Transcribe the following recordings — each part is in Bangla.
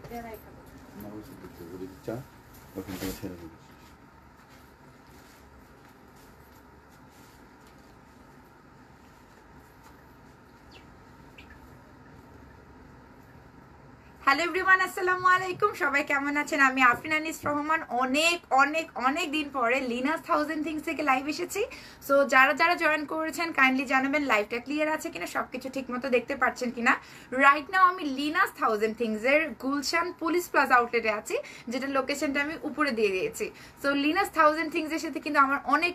না ওষুধ দিতে ওদের চা ওখান থেকে ছেড়ে দেবে। হ্যালো এভরিওয়ান, আসসালামু আলাইকুম। সবাই কেমন আছেন? আমি আফরিন আনিস রহমান অনেক অনেক অনেক দিন পরে লিনাস 1000 থিংস থেকে লাইভ এসেছি। সো যারা যারা জয়েন করেছেন কাইন্ডলি জানাবেন লাইভটা ক্লিয়ার আছে কিনা, সবকিছু ঠিকমতো দেখতে পাচ্ছেন কিনা। রাইট নাও আমি লিনাস 1000 থিংস এর গুলশান পুলিশ প্লাজা আউটলেটে আছি, যেটা লোকেশনটা আমি উপরে দিয়ে দিয়েছি। সো লিনাস 1000 থিংস এর সাথে কিন্তু আমার অনেক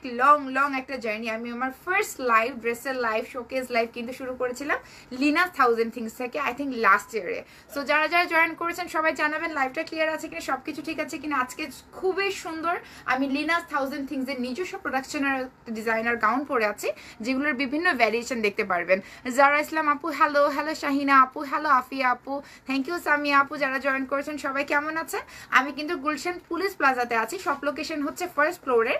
লং একটা জার্নি। আমি আমার ফার্স্ট লাইভ ড্রেসের লাইভ শোকেস লাইভ কিন্তু শুরু করেছিলাম লিনাস 1000 থিংস থেকে, আই থিঙ্ক লাস্ট ইয়ারে। সো যারা যারা জয়েন করেছেন সবাই জানাবেন লাইভটা ক্লিয়ার আছে কিনা, সবকিছু ঠিক আছে কিনা। আজকে খুবই সুন্দর আমি লিনাস 1000 থিংস এর নিজস্ব প্রোডাকশনের ডিজাইনার গাউন পরে আছি, যেগুলোর বিভিন্ন ভ্যারিয়েশন দেখতে পারবেন। জারা ইসলাম আপু হ্যালো, হ্যালো শাহিনা আপু, হ্যালো আফিয়া আপু, থ্যাংক ইউ সামিয়া আপু, যারা জয়েন করেছেন সবাই কেমন আছে। আমি কিন্তু গুলশান পুলিশ প্লাজাতে আছি, সব লোকেশন হচ্ছে ফার্স্ট ফ্লোরে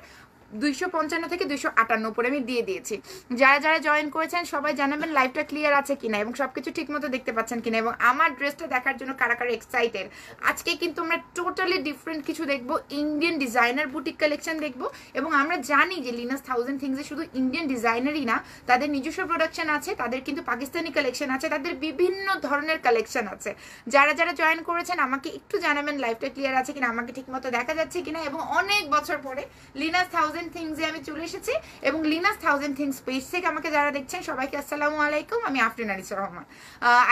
255 থেকে 258 উপরে আমি দিয়ে দিয়েছি। যারা যারা জয়েন করেছেন সবাই জানাবেন লাইভটা ক্লিয়ার আছে কিনা এবং সবকিছু ঠিক মতো দেখতে পাচ্ছেন কিনা, এবং আমার ড্রেসটা দেখার জন্য কারা কারা এক্সাইটেড। আজকে কিন্তু আমরা টোটালি ডিফারেন্ট কিছু দেখবো, ইন্ডিয়ান ডিজাইনার বুটিক কালেকশন দেখবো। এবং আমরা জানি যে লিনাস 1000 থিংসে শুধু ইন্ডিয়ান ডিজাইনারই না, তাদের নিজস্ব প্রোডাকশন আছে, তাদের কিন্তু পাকিস্তানি কালেকশন আছে, তাদের বিভিন্ন ধরনের কালেকশন আছে। যারা যারা জয়েন করেছেন আমাকে একটু জানাবেন লাইভটা ক্লিয়ার আছে কিনা, আমাকে ঠিক মতো দেখা যাচ্ছে কিনা। এবং অনেক বছর পরে লিনাস 1000 থিংসে আমি চলে এসেছি, এবং লিনাস 1000 থিংস পেজ থেকে আমাকে যারা দেখছেন সবাইকে আসসালামু আলাইকুম। আমি আফরিন আনিস রহমান।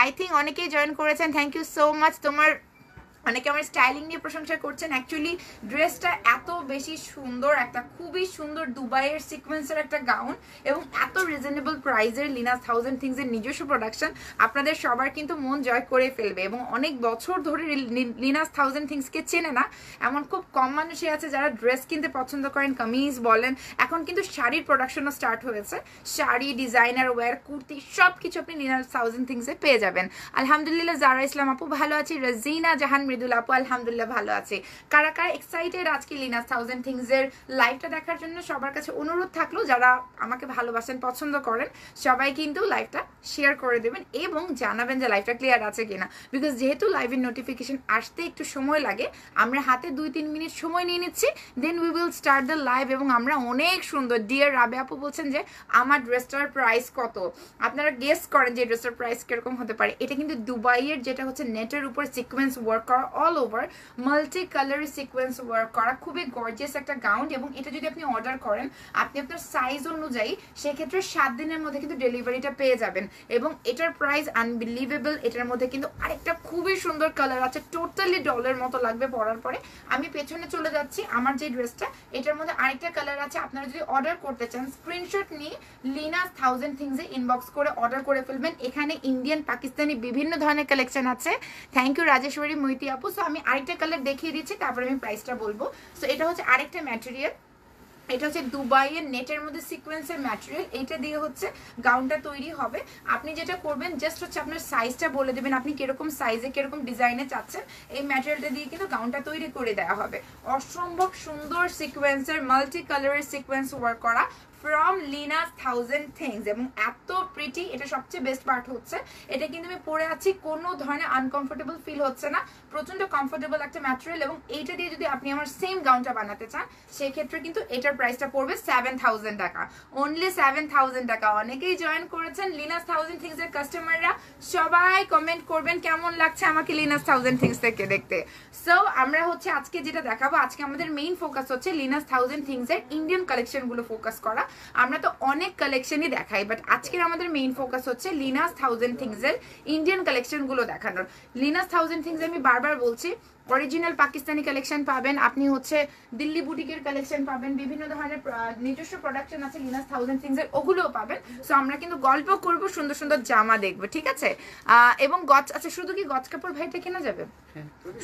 আই থিঙ্ক অনেকেই জয়েন করেছেন, থ্যাংক ইউ সো মাচ। তোমার অনেকে আমার স্টাইলিং নিয়ে প্রশংসা করছেন। অ্যাকচুয়ালি ড্রেসটা এত বেশি সুন্দর, একটা খুবই সুন্দর দুবাইয়ের সিকোয়েন্সের একটা গাউন, এবং এত রিজনেবল প্রাইসের লিনাস 1000 থিংসের নিজস্ব প্রোডাকশন আপনাদের সবার কিন্তু মন জয় করে ফেলবে। এবং অনেক বছর ধরে লিনাস 1000 থিংসকে চেনে না এমন খুব কম মানুষই আছে যারা ড্রেস কিনতে পছন্দ করেন, কামিজ বলেন। এখন কিন্তু শাড়ির প্রোডাকশনও স্টার্ট হয়েছে, শাড়ি, ডিজাইনার ওয়্যার, কুর্তি সব কিছু আপনি লিনাস 1000 থিংসে পেয়ে যাবেন। আলহামদুলিল্লাহ জারা ইসলাম আপু ভালো আছি, রাজিনা জাহান মৃদুল আপু আলহামদুলিল্লাহ ভালো আছে। কারা কারা এক্সাইটেড আজকে লিনাস 1000 থিংস এর লাইভটা দেখার জন্য, সবার কাছে অনুরোধ থাকলো যারা আমাকে ভালোবাসেন, পছন্দ করেন, সবাই কিন্তু লাইভটা শেয়ার করে দেবেন এবং জানাবেন যে লাইভটা ক্লিয়ার আছে কিনা। বিকজ যেহেতু লাইভের নোটিফিকেশন আসতে একটু সময় লাগে, আমরা হাতে 2-3 মিনিট সময় নিয়ে নিচ্ছি, then we will start the live. এবং আমরা অনেক সুন্দর, ডিয়ার রাবে আপু বলছেন যে আমার ড্রেসটার প্রাইস কত, আপনারা গেস করেন যে ড্রেসটার প্রাইস কিরকম হতে পারে। এটা কিন্তু দুবাইয়ের, যেটা হচ্ছে নেটের উপর সিকোয়েন্স ওয়ার্ক করা, all over multi colour sequence work করা, খুবই গর্জিয়াস একটা গাউন। এবং এটা যদি আপনি অর্ডার করেন আপনি আপনার সাইজ অনুযায়ী সেক্ষেত্রে 7 দিনের মধ্যে কিন্তু ডেলিভারিটা পেয়ে যাবেন। এবং এটার প্রাইস আনবিলিভেবল। এটার মধ্যে কিন্তু আরেকটা খুবই সুন্দর কালার আছে, টোটালি ডলের মতো লাগবে পরার পরে। আমি পেছনে চলে যাচ্ছি, আমার যে ড্রেসটা এটার মধ্যে আরেকটা কালার আছে। আপনারা যদি অর্ডার করতে চান স্ক্রিনশট নিয়ে লিনাস 1000 থিংসে ইনবক্স করে অর্ডার করে ফেলবেন। এখানে ইন্ডিয়ান, পাকিস্তানি বিভিন্ন ধরনের কালেকশন আছে। থ্যাংক ইউ রাজেশ্বরী মৈতি আপু। সো আমি আরেকটা কালার দেখিয়ে দিচ্ছি, তারপরে আমি প্রাইসটা বলবো। সো এটা হচ্ছে আরেকটা ম্যাটেরিয়াল, এটা হচ্ছে দুবাইয়ের নেটের মধ্যে সিকোয়েন্সের ম্যাটেরিয়াল। এটা দিয়ে হচ্ছে গাউনটা তৈরি হবে। আপনি যেটা করবেন জাস্ট হচ্ছে আপনার সাইজটা বলে দেবেন, আপনি কিরকম সাইজে কিরকম ডিজাইনে চাচ্ছেন, এই ম্যাটেরিয়ালটা দিয়ে কিন্তু গাউনটা তৈরি করে দেওয়া হবে। অসম্ভব সুন্দর সিকোয়েন্সের মাল্টি কালারের সিকোয়েন্স ওয়ার্ক করা ফ্রম লিনাস 1000 থিংস, এবং এত প্রিটি। এটা সবচেয়ে বেস্ট পার্ট হচ্ছে এটা কিন্তু আমি পরে আছি, কোনো ধরনের আনকমফোর্টেবল ফিল হচ্ছে না, প্রচন্ড কমফোর্টেবল একটা ম্যাটেরিয়াল। এবং এইটা দিয়ে যদি আপনি আমার সেম গাউনটা বানাতে চান সেক্ষেত্রে কিন্তু এটার প্রাইসটা পড়বে 7000 টাকা, অনলি 7000 টাকা। অনেকেই জয়েন করেছেন লিনাস 1000 থিংস এর কাস্টমাররা, সবাই কমেন্ট করবেন কেমন লাগছে আমাকে লিনাস 1000 থিংস থেকে দেখতে। সো আমরা হচ্ছে আজকে যেটা দেখাবো, আজকে আমাদের মেইন ফোকাস হচ্ছে লিনাস 1000 থিংস এর ইন্ডিয়ান কালেকশন গুলো ফোকাস করা। আমরা তো অনেক কালেকশনই দেখাই, বাট আজকের আমাদের মেইন ফোকাস হচ্ছে লিনাস 1000 থিংস এর ইন্ডিয়ান কালেকশন গুলো দেখানোর। লিনাস 1000 থিংস আমি বারবার বলছি, অরিজিনাল পাকিস্তানি কালেকশন পাবেন, আপনি হচ্ছে দিল্লি বুটিকের কালেকশন পাবেন, বিভিন্ন ধরনের নিজস্ব প্রোডাকশন আছে লিনাস 1000 থিংস এর, ওগুলোও পাবেন। সো আমরা কিন্তু গল্প করব, সুন্দর সুন্দর জামা দেখবো, ঠিক আছে। এবং গজ, আচ্ছা শুধু কি গজ কাপড় ভাইটা কেনা যাবে?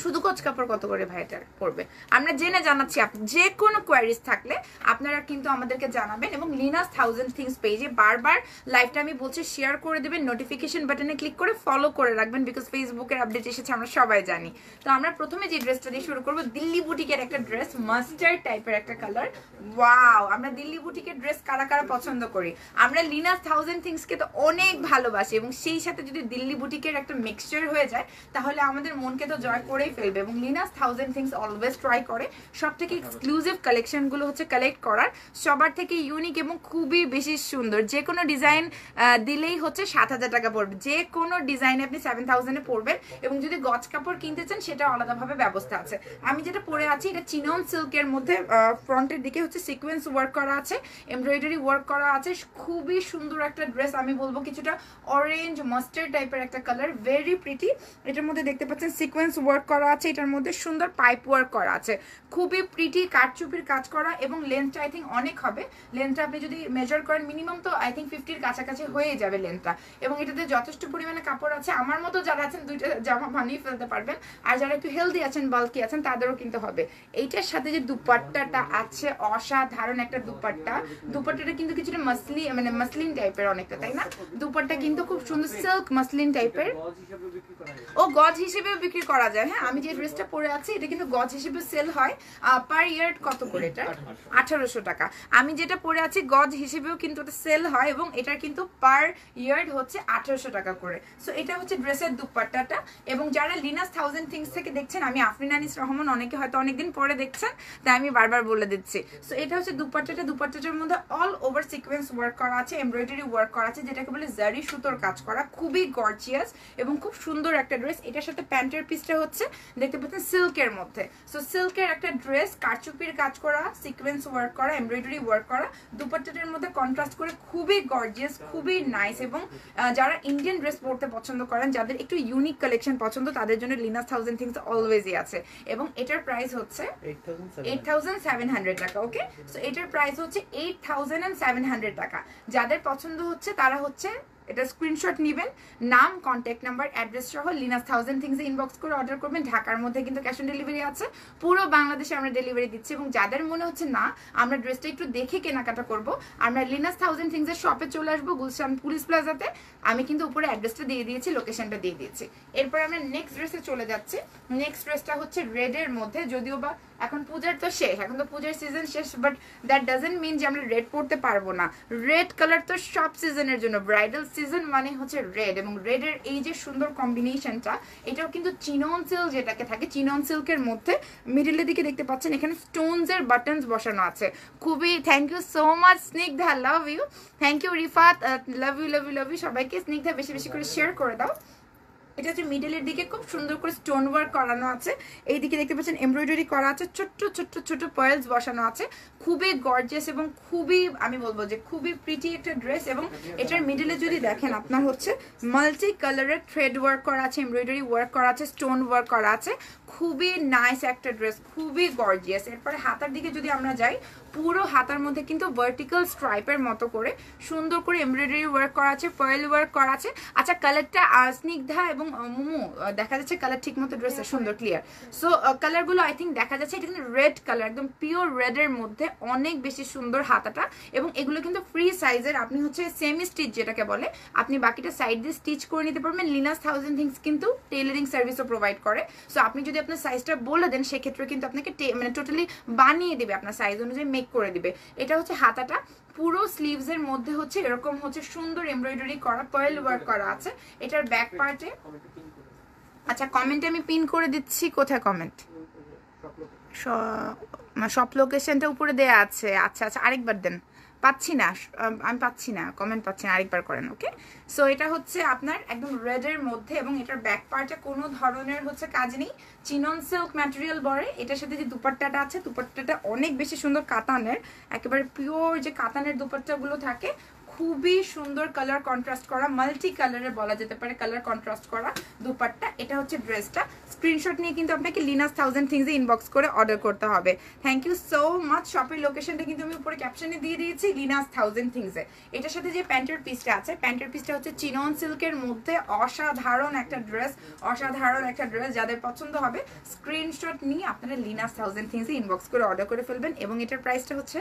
শুধু গজ কাপড় কত করে ভাইটা পড়বে আমরা জেনে জানাচ্ছি। যে কোনো কোয়ারিজ থাকলে আপনারা কিন্তু আমাদেরকে জানাবেন। এবং লিনাস 1000 থিংস পেজে বারবার লাইভটা আমি বলছি শেয়ার করে দেবেন, নোটিফিকেশন বাটনে ক্লিক করে ফলো করে রাখবেন, বিকজ ফেসবুকের আপডেট এসেছে আমরা সবাই জানি। তো আমরা প্রথম প্রথমে যে ড্রেসটা দিয়ে শুরু করবো, দিল্লি বুটিকের একটা ড্রেস, মাস্টার্ড টাইপের একটা কালার। ওয়াও, আমরা দিল্লি বুটিকের ড্রেস কারা কারা পছন্দ করি? আমরা লিনাস থাউজেন্ড থিংসকে তো অনেক ভালোবাসি, এবং সেই সাথে যদি দিল্লি বুটিকের একটা মিক্সচার হয়ে যায় তাহলে আমাদের মনকে তো জয় করেই ফেলবে। এবং Linus thousand things always try করে সব থেকে এক্সক্লুসিভ কালেকশনগুলো হচ্ছে কালেক্ট করার, সবার থেকে ইউনিক এবং খুবই বেশি সুন্দর। যে কোনো ডিজাইন দিলেই হচ্ছে 7,000 টাকা পড়বে, যে কোনো ডিজাইনে আপনি 7,000-এ পড়বেন। এবং যদি গজ কাপড় কিনতে চান সেটা আলাদাভাবে ব্যবস্থা আছে। আমি যেটা পরে আছি এটা চিনন সিল্কের মধ্যে, ফ্রন্টের দিকে হচ্ছে সিকোয়েন্স ওয়ার্ক করা আছে, এমব্রয়ডারি ওয়ার্ক করা আছে, খুবই সুন্দর একটা ড্রেস। আমি বলবো কিছুটা অরেঞ্জ মাস্টার্ড টাইপের একটা কালার, ভেরি প্রিটি। এটার মধ্যে দেখতে পাচ্ছেন সিকোয়েন্স ওয়ার্ক করা আছে, এটার মধ্যে সুন্দর পাইপ ওয়ার্ক করা আছে, খুবই প্রিটি, কাটচুপির কাজ করা। এবং লেন্থটা আই থিঙ্ক অনেক হবে, লেন্থটা আপনি যদি মেজার করেন মিনিমাম তো আই থিঙ্ক 50-র কাছাকাছি হয়ে যাবে লেন্থটা। এবং এটাতে যথেষ্ট পরিমাণে কাপড় আছে, আমার মতো যারা আছেন দুইটা জামা বানিয়ে ফেলতে পারবেন, আর যারা একটু হেলদি আছেন, বাল্কি আছেন, তাদেরও কিন্তু হবে। এইটার সাথে যে দুপাট্টাটা আছে, অসাধারণ একটা দুপাট্টা। দুপাট্টাটা কিন্তু কিছুটা মাসলিন টাইপের অনেকটা, তাই না? দুপাট্টা কিন্তু খুব সুন্দর সিল্ক মাসলিন টাইপের। ও গজ হিসেবেও বিক্রি করা যায়। হ্যাঁ, আমি যে ড্রেসটা পরে আছি এটা কিন্তু গজ হিসেবে সেল হয়। পার ইয়ার কত করে এটা? 1800 টাকা। আমি যেটা পরে আছি গজ হিসেবেও কিন্তু এটা সেল হয়, এবং এটার কিন্তু পার ইয়ার হচ্ছে 1800 টাকা করে। সো এটা হচ্ছে ড্রেসের দুপাট্টাটা। এবং যারা লিনাস থাউজেন্ড থিংস থেকে দেখছেন, আমি আফরিন আনিস রহমান, অনেকে হয়তো অনেকদিন পরে দেখছেন তাই আমি বারবার বলে দিচ্ছি। সো এটা হচ্ছে দুপাট্টাটা। দুপাট্টাটার মধ্যে অল ওভার সিকোয়েন্স ওয়ার্ক করা আছে, এমব্রয়ডারি ওয়ার্ক করা আছে, যেটাকে বলে জারি সুতোর কাজ করা, খুবই গর্জিয়াস এবং খুব সুন্দর একটা ড্রেস। এটার সাথে প্যান্টের পিসটা হচ্ছে দেখতে পাচ্ছেন সিল্কের মধ্যে। সো সিল্কের একটা ড্রেস, কারচুপির কাজ করা, সিকোয়েন্স ওয়ার্ক করা, এমব্রয়ডারি ওয়ার্ক করা, দুপাট্টাটার মধ্যে কন্ট্রাস্ট করে খুবই গর্জিয়াস, খুবই নাইস। এবং যারা ইন্ডিয়ান ড্রেস পরতে পছন্দ করেন, যাদের একটু ইউনিক কালেকশন পছন্দ, তাদের জন্য লিনাস থাউজেন্ড থিংস অলওয়েজই আছে। এবং এটার প্রাইস হচ্ছে 8,700 টাকা। ওকে, সো এটার প্রাইস হচ্ছে 8,700 টাকা। যাদের পছন্দ হচ্ছে তারা হচ্ছে এটা স্ক্রিনশট নেবেন, নাম, কন্ট্যাক্ট নাম্বার, অ্যাড্রেস সহ লিনাস থাউজেন্ড থিংসে ইনবক্স করে অর্ডার করবেন। ঢাকার মধ্যে কিন্তু ক্যাশ অন ডেলিভারি আছে, পুরো বাংলাদেশে আমরা ডেলিভারি দিচ্ছি। এবং যাদের মনে হচ্ছে না আমরা ড্রেসটা একটু দেখে কেনাকাটা করব, আমরা লিনাস থাউজেন্ড থিংসের শপে চলে আসবো, গুলশান পুলিশ প্লাজাতে। আমি কিন্তু উপরে অ্যাড্রেসটা দিয়ে দিয়েছি, লোকেশনটা দিয়ে দিয়েছি। এরপর আমরা নেক্সট ড্রেসে চলে যাচ্ছি। নেক্সট ড্রেসটা হচ্ছে রেডের মধ্যে, যদিও বা এখন পূজার তো শেষ, এখন তো পূজার সিজন শেষ, বাট দ্যাট ডাজেন্ট মিন যে আমরা রেড পরতে পারবো না। রেড কালার তো সব সিজনের জন্য, ব্রাইডাল সিজন মানে হচ্ছে রেড। এবং রেডের এই যে সুন্দর কম্বিনেশনটা, এটাও কিন্তু চিনন সিল্ক যেটাকে থাকে, চিনন সিল্কের মধ্যে মিডিলের দিকে দেখতে পাচ্ছেন এখানে স্টোনস এর বাটনস বসানো আছে। খুবই thank you so much Snigdha, love you. Thank you Rifat, love you love you love you সবাইকে। স্নিগ্ধা বেশি বেশি করে শেয়ার করে দাও। এটা হচ্ছে মিডলের দিকে খুব সুন্দর করে স্টোন ওয়ার্ক করানো আছে, এই দিকে দেখতে পাচ্ছেন এমব্রয়ডারি করা আছে, ছোট্ট ছোট্ট ছোট পার্লস বসানো আছে, খুবই গর্জিয়াস এবং খুবই, আমি বলবো যে খুবই প্রিটি একটা ড্রেস। এবং এটার মিডলে যদি দেখেন আপনার হচ্ছে মাল্টি কালারের থ্রেড ওয়ার্ক করা আছে, এমব্রয়ডারি ওয়ার্ক করা আছে, স্টোন ওয়ার্ক করা আছে, খুবই নাইস একটা ড্রেস, খুবই গর্জিয়াস। এরপরে হাতার দিকে যদি আমরা যাই, পুরো হাতার মধ্যে কিন্তু ভার্টিক্যাল স্ট্রাইপের মতো করে সুন্দর করে এমব্রয়ডারি ওয়ার্ক করা আছে, পার্ল ওয়ার্ক করা আছে। আচ্ছা, কালারটা স্নিগ্ধা এবং মুমু দেখা যাচ্ছে কালার ঠিক মতো ড্রেসের সুন্দর ক্লিয়ার। সো কালারগুলো আই থিঙ্ক দেখা যাচ্ছে, এটা কিন্তু রেড কালার, একদম পিওর রেডের মধ্যে, অনেক বেশি সুন্দর হাতাটা। এবং এগুলো কিন্তু ফ্রি সাইজের, আপনি হচ্ছে সেমি স্টিচ যেটাকে বলে, আপনি বাকিটা সাইড দিয়ে স্টিচ করে নিতে পারবেন। লিনাস থাউজেন্ড থিংস কিন্তু টেইলারিং সার্ভিসও প্রোভাইড করে। সো আপনি যদি আপনার সাইজটা বলে দেন, সেক্ষেত্রে কিন্তু আপনাকে মানে টোটালি বানিয়ে দেবে, আপনার সাইজ অনুযায়ী মেক করে দিবে। এটা হচ্ছে হাতাটা, পুরো স্লিভস এর মধ্যে হচ্ছে এরকম হচ্ছে সুন্দর এমব্রয়ডারি করা, পার্ল ওয়ার্ক করা আছে। এটার ব্যাক পার্টে, আচ্ছা কমেন্টে আমি পিন করে দিচ্ছি, কোথায় কমেন্ট? সব লোকেশনটা উপরে দেয়া আছে। আচ্ছা আচ্ছা, আরেকবার দেন, পাচ্ছি না, আমি পাচ্ছি না, কমেন্ট পাচ্ছি না, আরেকবার করেন। ওকে, সো এটা হচ্ছে আপনার একদম রেডের মধ্যে, এবং এটার ব্যাক পার্টে কোনো ধরনের হচ্ছে কাজ নেই, চিনন সিল্ক ম্যাটেরিয়াল বলে। এটার সাথে যে দুপাট্টাটা আছে, দুপাট্টাটা অনেক বেশি সুন্দর, কাতানের, একেবারে পিওর যে কাতানের দুপাট্টাগুলো থাকে, খুবই সুন্দর কালার কন্ট্রাস্ট করা, মাল্টি কালারের বলা যেতে পারে, কালার কন্ট্রাস্ট করা দুপাট্টা। এটা হচ্ছে ড্রেসটা। স্ক্রিনশট নিয়ে কিন্তু আপনাকে লিনাস থাউজেন্ড থিংসে ইনবক্স করে অর্ডার করতে হবে। Thank you so much. শপের লোকেশনটা কিন্তু আমি উপরে ক্যাপশনে দিয়ে দিয়েছি, লিনাস থাউজেন্ড থিংসে। এটার সাথে যে প্যান্টের পিসটা আছে, প্যান্টের পিসটা হচ্ছে চিনন সিল্কের মধ্যে, অসাধারণ একটা ড্রেস, অসাধারণ একটা ড্রেস। যাদের পছন্দ হবে স্ক্রিনশট নিয়ে আপনারা লিনাস থাউজেন্ড থিংসে ইনবক্স করে অর্ডার করে ফেলবেন। এবং এটার প্রাইসটা হচ্ছে,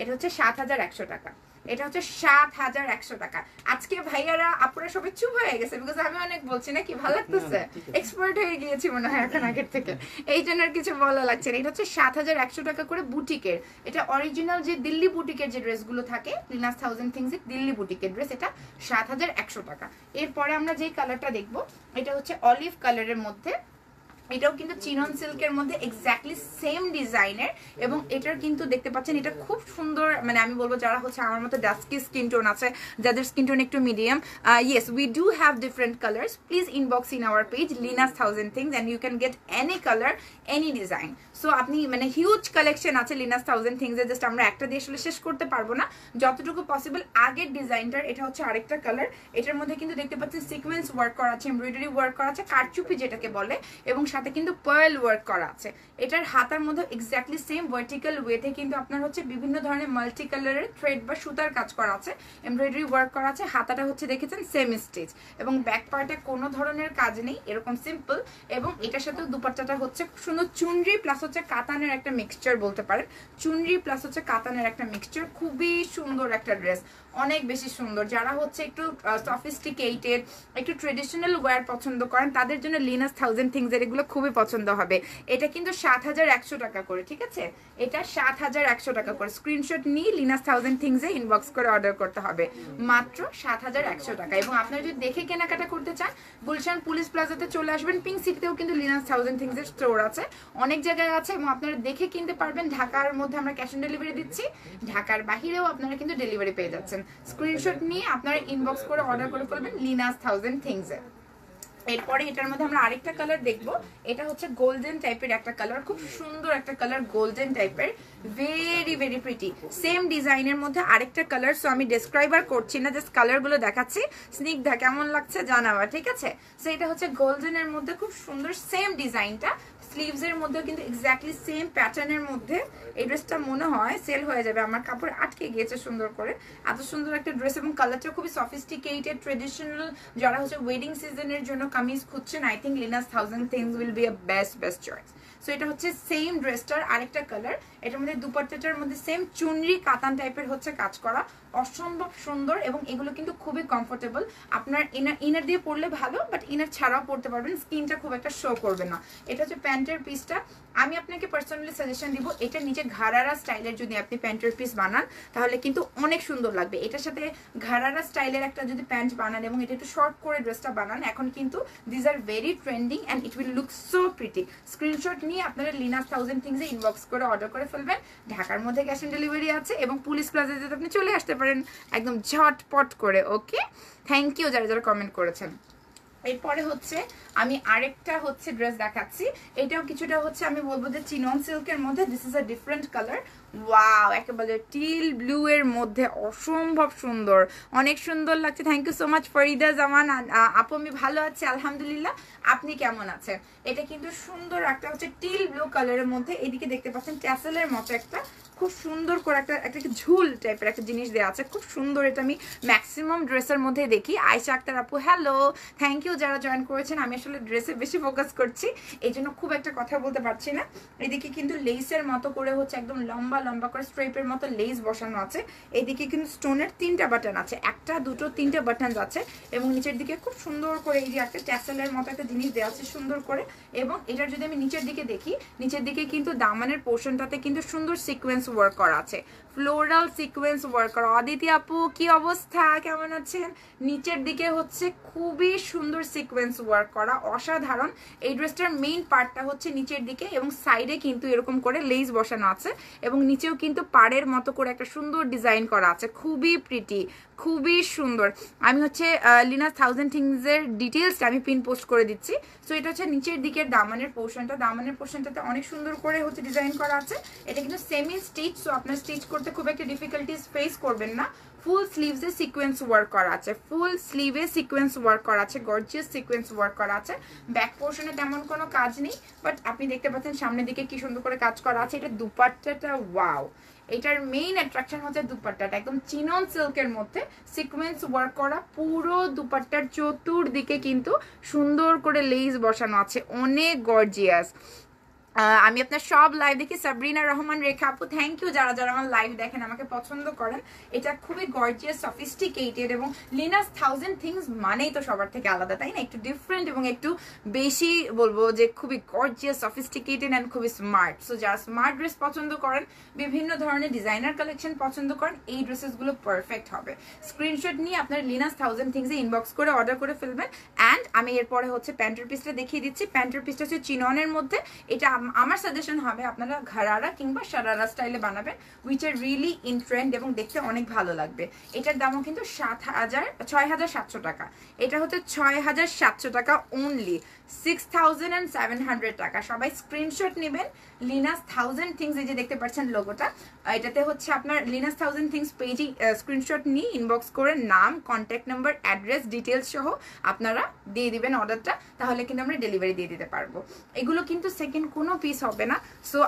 এটা হচ্ছে 7,100 টাকা। এটা হচ্ছে ৭,১০০ টাকা। আজকে ভাইয়ারা আপুরা সবাই চুপ হয়ে গেছে, বিকজ আমি অনেক বলছি না কি ভালো লাগতেছে, এক্সপার্ট হয়ে গিয়েছি মনে হয় এখন আগের থেকে, এই জন্য আর কিছু বলা লাগছে না। এটা হচ্ছে ৭,১০০ টাকা করে বুটিকের, এটা অরিজিনাল যে দিল্লি বুটিকের যে ড্রেসগুলো থাকে লিনাস 1000 থিংস এর দিল্লি বুটিকের ড্রেস, এটা ৭,১০০ টাকা। এরপরে আমরা যেই কালারটা দেখবো এটা হচ্ছে অলিভ কালারের মধ্যে, এটাও কিন্তু চিনন সিল্কের মধ্যে এক্স্যাক্টলি সেম ডিজাইনের, এবং এটার কিন্তু দেখতে পাচ্ছেন এটা খুব সুন্দর, মানে আমি বলবো যারা হচ্ছে আমার মতো ডাস্কি স্কিন টোন আছে, যাদের স্কিন টোন একটু medium, yes we do have different colours, please inbox in our page Linus 1000 things and you can get any colour any design. So আপনি মানে হিউজ কালেকশন আছে লিনাস 1000 থিংস এর, জাস্ট আমরা একটা দিয়ে আসলে শেষ করতে পারবো না, যতটুকু পসিবল। আগের ডিজাইনটার এটা হচ্ছে আরেকটা কালার, এটার মধ্যে কিন্তু দেখতে পাচ্ছেন সিকোয়েন্স ওয়ার্ক করা আছে, এমব্রয়ডারি ওয়ার্ক করা আছে, কারচুপি যেটাকে বলে, এবং সাথে কিন্তু পার্ল ওয়ার্ক করা আছে। এটার হাতার মধ্যে এক্স্যাক্টলি সেম ভার্টিক্যাল ওয়েতে কিন্তু আপনার হচ্ছে বিভিন্ন ধরনের মাল্টি কালারের থ্রেড বা সুতার কাজ করা আছে, এমব্রয়ডারি ওয়ার্ক করা আছে, হাতাটা হচ্ছে দেখেছেন সেম স্টিচ, এবং ব্যাক পার্টে কোনো ধরনের কাজ নেই, এরকম সিম্পল। এবং এটার সাথে দুপাট্টাটা হচ্ছে খুব সুন্দর চুনরি প্লাস হচ্ছে কাতানের একটা মিক্সচার বলতে পারেন, চুনরি প্লাস হচ্ছে কাতানের একটা মিক্সচার, খুবই সুন্দর একটা ড্রেস, অনেক বেশি সুন্দর। যারা হচ্ছে একটু সফিস্টিকেটেড একটু ট্রেডিশনাল ওয়্যার পছন্দ করেন তাদের জন্য লিনাস 1000 থিংস এর এগুলো খুবই পছন্দ হবে। এটা কিন্তু ৭,১০০ টাকা করে, ঠিক আছে, এটা ৭,১০০ টাকা করে। স্ক্রিনশট নিয়ে লিনাস 1000 থিংস এ ইনবক্স করে অর্ডার করতে হবে, মাত্র ৭,১০০ টাকা। এবং আপনারা যদি দেখে কেনাকাটা করতে চান গুলশান পুলিশ প্লাজাতে চলে আসবেন, পিঙ্ক সিটিতেও কিন্তু লিনাস 1000 থিংস এর স্টোর আছে, অনেক জায়গায় আছে, এবং আপনারা দেখে কিনতে পারবেন। ঢাকার মধ্যে আমরা ক্যাশ অন ডেলিভারি দিচ্ছি, ঢাকার বাহিরেও আপনারা কিন্তু ডেলিভারি পেয়ে যাচ্ছেন। স্ক্রিনশট নিয়ে আপনারা ইনবক্স করে অর্ডার করে ফেলবেন লিনাস 1000 থিংস এ। এরপরে এটার মধ্যে আমরা আরেকটা কালার দেখবো, এটা হচ্ছে গোল্ডেন টাইপের একটা কালার, খুব সুন্দর একটা কালার, গোল্ডেন টাইপের, ভেরি ভেরি প্রিটি, সেম ডিজাইনের মধ্যে আরেকটা কালার। সো আমি ডেসক্রাইবার করছি না, জাস্ট কালারগুলো দেখাচ্ছি, স্নিগ্ধা কেমন লাগছে জানাবা, ঠিক আছে। সো এটা হচ্ছে গোল্ডেনের মধ্যে খুব সুন্দর সেম ডিজাইনটা, স্লিভস এর মধ্যে কিন্তু এক্স্যাক্টলি সেম প্যাটার্নের মধ্যে। এই ড্রেসটা মনে হয় সেল হয়ে যাবে, আমার কাপড় আটকে গিয়েছে সুন্দর করে, এত সুন্দর একটা ড্রেস, এবং কালারটা খুবই সফিস্টিকেটেড ট্রেডিশনাল। যারা হচ্ছে ওয়েডিং সিজনের জন্য কামিজ খুঁজছেন, I think Linus 1000 things will be a best choice. So এটা হচ্ছে সেম ড্রেসটার আরেকটা কালার, এটার মধ্যে দুপাট্টাটার মধ্যে সেম চুনরি কাতান টাইপের হচ্ছে কাজ করা, অসম্ভব সুন্দর, এবং এগুলো কিন্তু খুবই কমফোর্টেবল। আপনার ইনার দিয়ে পরলে ভালো, বাট ইনার ছাড়াও পরতে পারবেন, স্কিনটা খুব একটা শো করবে না। এটা হচ্ছে প্যান্টের পিসটা, আমি আপনাকে পার্সোনালি সাজেশন দিব, এটা নিচে ঘাড়ারা স্টাইলের যদি আপনি প্যান্টের পিস বানান তাহলে কিন্তু অনেক সুন্দর লাগবে। এটার সাথে ঘাড়ারা স্টাইলের একটা যদি প্যান্ট বানান এবং এটা একটু শর্ট করে ড্রেসটা বানান, এখন কিন্তু this are very trending and it will look so pretty. Screenshot নিয়ে আপনারা লিনাস 1000 থিংসে ইনবক্স করে অর্ডার করে ফেলবেন, ঢাকার মধ্যে ক্যাশ অন ডেলিভারি আছে, এবং পুলিশ প্লাজাতে আপনি চলে আসতে পারেন একদম ঝটপট করে। ওকে, থ্যাংক ইউ যারা যারা কমেন্ট করেছেন। এরপরে হচ্ছে আমি আরেকটা হচ্ছে ড্রেস দেখাচ্ছি, এটাও কিছুটা হচ্ছে আমি বলবো যে চিনন সিল্কের মধ্যে, this is a different colour, wow, একেবারে টিল ব্লু এর মধ্যে, অসম্ভব সুন্দর, অনেক সুন্দর লাগছে। Thank you so much Farida Zaman আপু, আমি ভালো আছি আলহামদুলিল্লাহ, আপনি কেমন আছেন? এটা কিন্তু সুন্দর একটা হচ্ছে টিল ব্লু কালারের মধ্যে, এদিকে দেখতে পাচ্ছেন ট্যাসেলের মতো একটা খুব সুন্দর করে একটা ঝুল টাইপের একটা জিনিস দেওয়া আছে, খুব সুন্দর। এটা আমি ম্যাক্সিমাম ড্রেসের মধ্যে দেখি। আয়শা আক্তার আপু হ্যালো, থ্যাংক ইউ যারা জয়েন করেছেন। আমি আসলে ড্রেসে বেশি ফোকাস করছি, এই জন্য খুব একটা কথা বলতে পারছি না। এদিকে কিন্তু লেসের মতো করে হচ্ছে একদম লম্বা লম্বা করে স্ট্রেপের মতো লেস বসানো আছে, এইদিকে কিন্তু স্টোনের 3টা বাটন আছে, 1টা 2টো 3টে বাটন আছে, এবং নিচের দিকে খুব সুন্দর করে এই যে একটা ট্যাসেলের মতো একটা জিনিস দেওয়া আছে সুন্দর করে। এবং এটার যদি আমি নিচের দিকে দেখি, নিচের দিকে কিন্তু দামানের পোর্শনটাতে কিন্তু সুন্দর সিকোয়েন্স ওয়ার্ক করা আছে, ফ্লোরাল সিকোয়েন্স ওয়ার্ক করা। অদিতি আপু কি অবস্থা, কেমন আছেন? নিচের দিকে হচ্ছে খুবই সুন্দর সিকোয়েন্স ওয়ার্ক করা, অসাধারণ। এই ড্রেসটার মেইন পার্টটা হচ্ছে নিচের দিকে, এবং সাইডে কিন্তু এরকম করে লেস বসানো আছে, এবং নিচেও কিন্তু পাড়ের মতো করে একটা সুন্দর ডিজাইন করা আছে, খুবই প্রিটি, খুবই সুন্দর। আমি হচ্ছে লিনাস 1000 থিংস এর ডিটেলসটা আমি পিন পোস্ট করে দিচ্ছি। সো এটা হচ্ছে নিচের দিকের দামানের পোর্শনটা, দামানের পোর্শনটাতে অনেক সুন্দর করে হচ্ছে ডিজাইন করা আছে। এটা কিন্তু সেমি স্টিচ, সো আপনার স্টিচ করতে খুব একটা ডিফিকাল্টিস ফেস করবেন না। ফুল স্লিভসে সিকোয়েন্স ওয়ার্ক করা আছে, ফুল স্লিভে সিকোয়েন্স ওয়ার্ক করা আছে, গর্জিয়াস সিকোয়েন্স ওয়ার্ক করা আছে। ব্যাক পোর্শনে তেমন কোনো কাজ নেই, বাট আপনি দেখতে পাচ্ছেন সামনের দিকে কি সুন্দর করে কাজ করা আছে। এটা দুপাট্টাটা ওয়াও, এটার মেইন অ্যাট্রাকশন হচ্ছে দুপাট্টাটা, একদম চিনন সিল্কের মধ্যে সিকোয়েন্স ওয়ার্ক করা, পুরো দুপাট্টার চতুর্দিকে কিন্তু সুন্দর করে লেস বসানো আছে, অনেক গর্জিয়াস। আমি আপনার সব লাইভ দেখি। সাবরিনা রহমান রেখা আপু থ্যাংক ইউ, যারা যারা আমার লাইভ দেখেন আমাকে পছন্দ করেন। এটা খুবই গর্জিয়াস সফিস্টিকেটেড এবং লিনাস 1000 থিংস মানেই তো সবার থেকে আলাদা, তাই না? একটু ডিফারেন্ট এবং একটু বেশি বলবো যে খুবই গর্জিয়াস সফিস্টিকেটেড অ্যান্ড খুবই স্মার্ট। সো যারা স্মার্ট ড্রেস পছন্দ করেন, বিভিন্ন ধরনের ডিজাইনার কালেকশন পছন্দ করেন, এই ড্রেসেসগুলো পারফেক্ট হবে। স্ক্রিনশট নিয়ে আপনার লিনাস 1000 থিংসে ইনবক্স করে অর্ডার করে ফেলবেন। অ্যান্ড আমি এরপরে হচ্ছে প্যান্টের পিসটা দেখিয়ে দিচ্ছি। প্যান্টের পিসটা হচ্ছে চিননের মধ্যে। এটা আমার সাজেশন হবে আপনারা ঘারারা কিংবা শারারা স্টাইলে বানাবেন, which are really in trend এবং দেখতে অনেক ভালো লাগবে। এটার দামও কিন্তু 6700 টাকা। এটা হচ্ছে 6700 টাকা অনলি, 6700 টাকা। সবাই স্ক্রিনশট নেবেন। লিনাস 1000 থিংস, এই যে দেখতে পাচ্ছেন লোগোটা, এটাতে হচ্ছে আপনার লিনাস 1000 থিংস পেজে স্ক্রিনশট নিয়ে ইনবক্স করে নাম, কন্ট্যাক্ট নাম্বার, অ্যাড্রেস, ডিটেলস সহ আপনারা দিয়ে দিবেন অর্ডারটা, তাহলে কিন্তু আমরা ডেলিভারি দিয়ে দিতে পারবো। এগুলো কিন্তু সেকেন্ড কোনো পিস হবে না। সো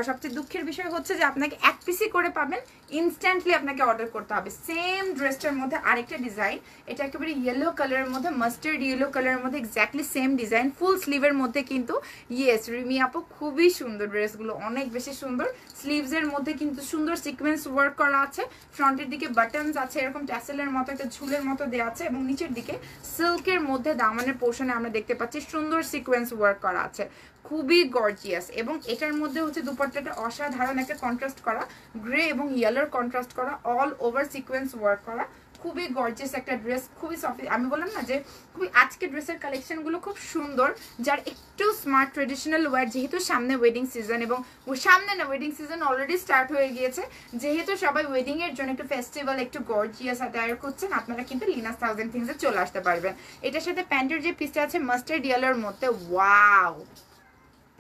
সবচেয়ে দুঃখের বিষয় হচ্ছে যে আপনাকে এক পিসই করে পাবেন, ইনস্ট্যান্টলি আপনাকে অর্ডার করতে হবে। সেম ড্রেসটার মধ্যে আরেকটা ডিজাইন, এটা একেবারে ইয়েলো কালারের মধ্যে, মাস্টার্ড ইয়েলো কালারের মধ্যে এক্স্যাক্টলি সেম ডিজাইন, ফুল স্লিভের মধ্যে কিন্তু। ইয়েস রিমি আপু খুবই সুন্দর ড্রেসগুলো, অনেক বেশি সুন্দর। স্লিভস এর মধ্যে কিন্তু সুন্দর সিকোয়েন্স ওয়ার্ক করা আছে, ফ্রন্টের দিকে বাটনস আছে, এরকম ট্যাসেলের মতো একটা ঝুলের মতো দেওয়া আছে, এবং নিচের দিকে সিল্কের মধ্যে দামানের পোর্শনে আমরা দেখতে পাচ্ছি সুন্দর সিকোয়েন্স ওয়ার্ক করা আছে, খুবই গর্জিয়াস। এবং এটার মধ্যে হচ্ছে দুপাট্টাটা অসাধারণ একটা কন্ট্রাস্ট করা, গ্রে এবং ইয়েলোর কন্ট্রাস্ট করা, অল ওভার সিকোয়েন্স ওয়ার্ক করা, খুবই গর্জিয়াস একটা ড্রেস, খুবই সফট। আমি বললাম না যে খুবই আজকে ড্রেসের কালেকশনগুলো খুব সুন্দর, যার একটু স্মার্ট ট্রেডিশনাল ওয়্যার, যেহেতু সামনে ওয়েডিং সিজন, এবং সামনে না ওয়েডিং সিজন অলরেডি স্টার্ট হয়ে গিয়েছে, যেহেতু সবাই ওয়েডিং এর জন্য একটু ফেস্টিভ্যাল একটু গর্জিয়াস অ্যাটায়ার করছেন, আপনারা কিন্তু লিনাস 1000 থিংসে চলে আসতে পারবেন। এটার সাথে প্যান্টের যে পিসটা আছে মাস্টার্ড ইয়েলোর মধ্যে, wow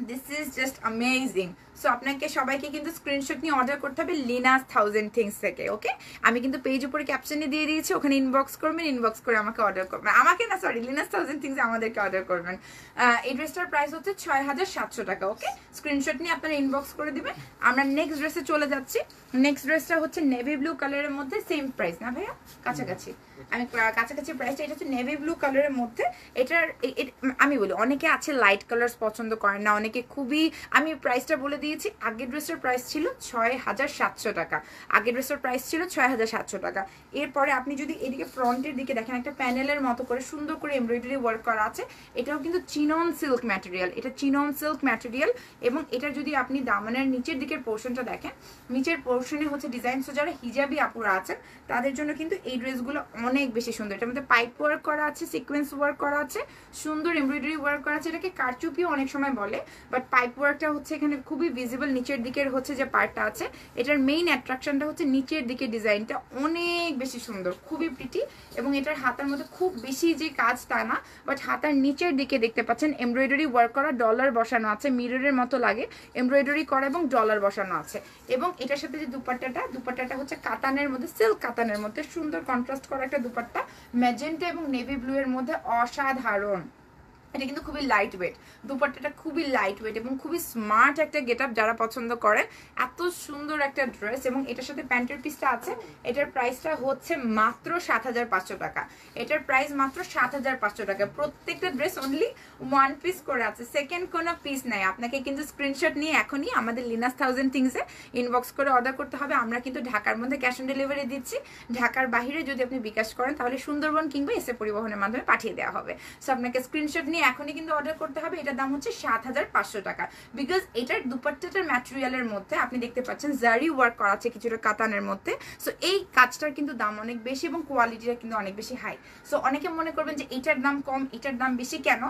this is just amazing. So আপনাকে সবাইকে কিন্তু স্ক্রিনশট নিয়ে অর্ডার করতে হবে লিনাস 1000 থিংস থেকে। ওকে, আমি কিন্তু পেজ উপরে ক্যাপশনে দিয়ে দিয়েছি, ওখানে ইনবক্স করবেন, ইনবক্স করে আমাকে অর্ডার করবেন, আমাকে না সরি লিনাস 1000 থিংস আমাদেরকে অর্ডার করবেন। এই ড্রেসটার প্রাইস হচ্ছে 6700 টাকা। ওকে, স্ক্রিনশট নিয়ে আপনারা ইনবক্স করে দিবেন। আমরা নেক্সট ড্রেসে চলে যাচ্ছি। নেক্সট ড্রেসটা হচ্ছে নেভি ব্লু কালারের মধ্যে, সেম প্রাইস না ভাইয়া, কাছাকাছি আমি কাছাকাছি প্রাইসটা। এটা হচ্ছে নেভি ব্লু কালারের মধ্যে। এটার আমি বলি অনেকে আছে লাইট কালার পছন্দ করেন না, অনেকে খুবই, আমি প্রাইসটা বলে দিয়েছি। আগের ড্রেসের প্রাইস ছিল 6700 টাকা, আগের ড্রেসের প্রাইস ছিল 6700 টাকা। এরপরে আপনি যদি এদিকে ফ্রন্টের দিকে দেখেন, একটা প্যানেলের মতো করে সুন্দর করে এমব্রয়ডারি ওয়ার্ক করা আছে, এটাও কিন্তু চিনন সিল্ক ম্যাটেরিয়াল, এটা চিনন সিল্ক ম্যাটেরিয়াল। এবং এটা যদি আপনি দামানের নিচের দিকের পোর্শনটা দেখেন, নিচের পোর্শনে হচ্ছে ডিজাইন, সো যারা হিজাবি আপুরা আছেন তাদের জন্য কিন্তু এই ড্রেসগুলো অনেক বেশি সুন্দর। এটার মধ্যে পাইপ ওয়ার্ক করা আছে, সিকোয়েন্স ওয়ার্ক করা আছে, সুন্দর এমব্রয়ডারি ওয়ার্ক করা আছে। এটাকে কারচুপিও অনেক সময় বলে, বাট পাইপ ওয়ার্কটা হচ্ছে এখানে খুবই ভিজিবল। নিচের দিকের হচ্ছে যে পার্টটা আছে, এটার মেইন অ্যাট্রাকশনটা হচ্ছে নিচের দিকে ডিজাইনটা অনেক বেশি সুন্দর, খুবই প্রিটি। এবং এটার হাতার মধ্যে খুব বেশি যে কাজ তা না, বাট হাতার নিচের দিকে দেখতে পাচ্ছেন এমব্রয়ডারি ওয়ার্ক করা, ডলার বসানো আছে, মিররের মতো লাগে এমব্রয়ডারি করা এবং ডলার বসানো আছে। এবং এটার সাথে যে দুপাট্টাটা হচ্ছে কাতানের মধ্যে, সিল্ক কাতানের মধ্যে সুন্দর কন্ট্রাস্ট করা একটা দুপাট্টা, ম্যাজেন্টা এবং নেভি ব্লু এর মধ্যে, অসাধারণ। এটা কিন্তু খুবই লাইট ওয়েট, দুপাট্টাটা খুবই লাইট ওয়েট এবং খুবই স্মার্ট একটা গেট আপ, যারা পছন্দ করেন এত সুন্দর একটা ড্রেস। এবং এটার সাথে প্যান্টের পিসটা আছে, এটার প্রাইসটা হচ্ছে মাত্র 7500 টাকা। এটার প্রাইস মাত্র 7500 টাকা। প্রত্যেকটা ড্রেস অনলি ওয়ান পিস করে আছে, সেকেন্ড কোনো পিস নাই। আপনাকে কিন্তু স্ক্রিনশট নিয়ে এখনই আমাদের লিনাস 1000 থিংসে ইনবক্স করে অর্ডার করতে হবে। আমরা কিন্তু ঢাকার মধ্যে ক্যাশ অন ডেলিভারি দিচ্ছি, ঢাকার বাইরে যদি আপনি বিকাশ করেন তাহলে সুন্দরবন কিংবা এসে পরিবহনের মাধ্যমে পাঠিয়ে দেওয়া হবে। সো আপনাকে স্ক্রিনশট নিয়ে এখনই কিন্তু অর্ডার করতে হবে। এটার দাম হচ্ছে 7500 টাকা, বিকজ এটার দুপাট্টাটার ম্যাটেরিয়ালের মধ্যে আপনি দেখতে পাচ্ছেন জারি ওয়ার্ক করা আছে কিছুটা কাতানের মধ্যে। সো এই কাজটার কিন্তু দাম অনেক বেশি এবং কোয়ালিটিটা কিন্তু অনেক বেশি হাই। সো অনেকে মনে করবেন যে এটার দাম কম, এটার দাম বেশি কেন?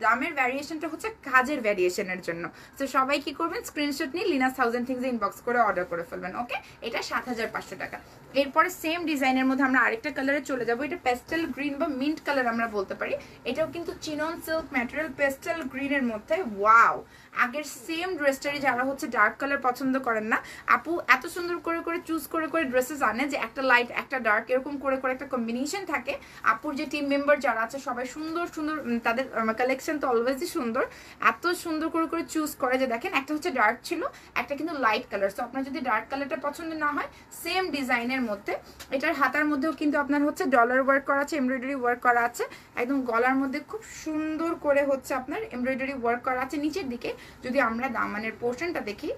দামের ভ্যারিয়েশনটা হচ্ছে কাজের ভ্যারিয়েশনের জন্য। তো সবাই কি করবেন, স্ক্রিনশট নিয়ে লিনাস 1000 থিংসে ইনবক্স করে অর্ডার করে ফেলবেন। ওকে, এটা 7500 টাকা। এরপরে সেম ডিজাইনের মধ্যে আমরা আরেকটা কালারে চলে যাবো, এটা পেস্টেল গ্রিন বা মিন্ট কালার আমরা বলতে পারি। এটাও কিন্তু চিনন সিল্ক ম্যাটেরিয়াল, পেস্টেল গ্রিনের মধ্যে। ওয়াও, আগের সেম ড্রেসটারই যারা হচ্ছে ডার্ক কালার পছন্দ করেন না, আপু এত সুন্দর করে করে চুজ করে করে ড্রেসেস আনে যে একটা লাইট একটা ডার্ক এরকম করে করে একটা কম্বিনেশন থাকে। আপুর যে টিম মেম্বার যারা আছে সবাই সুন্দর সুন্দর, তাদের কালেকশন তো অলওয়েজই সুন্দর, এত সুন্দর করে করে চুজ করে যে দেখেন একটা হচ্ছে ডার্ক ছিল, একটা কিন্তু লাইট কালার। সো আপনার যদি ডার্ক কালারটা পছন্দ না হয়, সেম ডিজাইনের মধ্যে এটার হাতার মধ্যেও কিন্তু আপনার হচ্ছে ডলার ওয়ার্ক করা আছে, এমব্রয়ডারি ওয়ার্ক করা আছে, একদম গলার মধ্যে খুব খুব সুন্দর করে হচ্ছে আপনার এমব্রয়ডারি ওয়ার্ক করা আছে নিচের দিকে। যদি আমরা দামানের পোর্শনটা দেখি,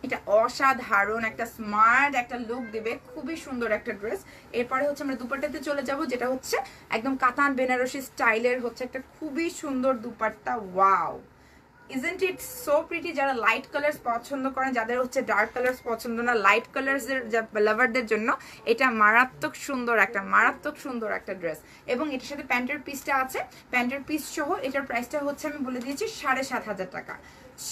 এটা অসাধারণ একটা স্মার্ট একটা লুক দেবে, খুবই সুন্দর একটা ড্রেস। এরপরে হচ্ছে আমরা দুপাট্টাতে চলে যাব, যেটা হচ্ছে একদম কাতান বেনারসি স্টাইলের হচ্ছে একটা খুবই সুন্দর dupatta. Wow, isn't it so pretty? যারা লাইট কালার্স পছন্দ করেন, যাদের হচ্ছে ডার্ক কালার্স পছন্দ না, লাইট কালার্স এর লাভারদের জন্য এটা মারাত্মক সুন্দর একটা ড্রেস। এবং এটার সাথে প্যান্টের পিসটা আছে, প্যান্টের পিস সহ এটার প্রাইসটা হচ্ছে আমি বলে দিয়েছি 7,500 টাকা,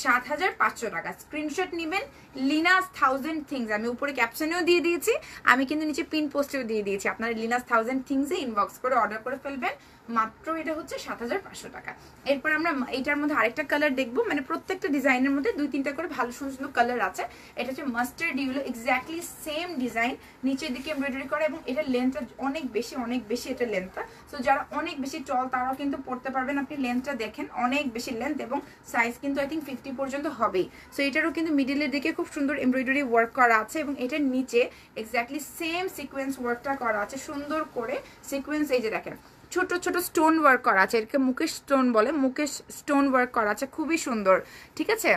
7,500 টাকা। স্ক্রিনশট নেবেন লিনাস 1000 থিংস, আমি উপরে ক্যাপশনেও দিয়ে দিয়েছি, আমি কিন্তু নিচে পিন পোস্টেও দিয়ে দিয়েছি। আপনারা লিনাস 1000 থিংসে ইনবক্স করে অর্ডার করে ফেলবেন, মাত্র এটা হচ্ছে 7,500 টাকা। এরপর আমরা এটার মধ্যে আরেকটা কালার দেখবো, মানে প্রত্যেকটা ডিজাইনের মধ্যে 2-3টা করে ভালো সুন্দর কালার আছে। এটা হচ্ছে mustard yellow, exactly same design, নিচের দিকে এমব্রয়ডারি করা এবং এটার লেন্থটা অনেক বেশি এটা লেন্থটা। সো যারা অনেক বেশি টল তারাও কিন্তু পড়তে পারবেন। আপনি লেন্থটা দেখেন, অনেক বেশি লেন্থ এবং সাইজ কিন্তু আই থিঙ্ক 50 পর্যন্ত হবেই। সো এটারও কিন্তু মিডিলের দিকে খুব সুন্দর এমব্রয়ডারি ওয়ার্ক করা আছে এবং এটার নিচে এক্স্যাক্টলি সেম সিকোয়েন্স ওয়ার্কটা করা আছে সুন্দর করে। সিকোয়েন্স এই যে দেখেন ছোট ছোট স্টোন ওয়ার্ক করা আছে, এটাকে মুকেশ স্টোন বলে, মুকেশ স্টোন ওয়ার্ক করা আছে, খুবই সুন্দর, ঠিক আছে,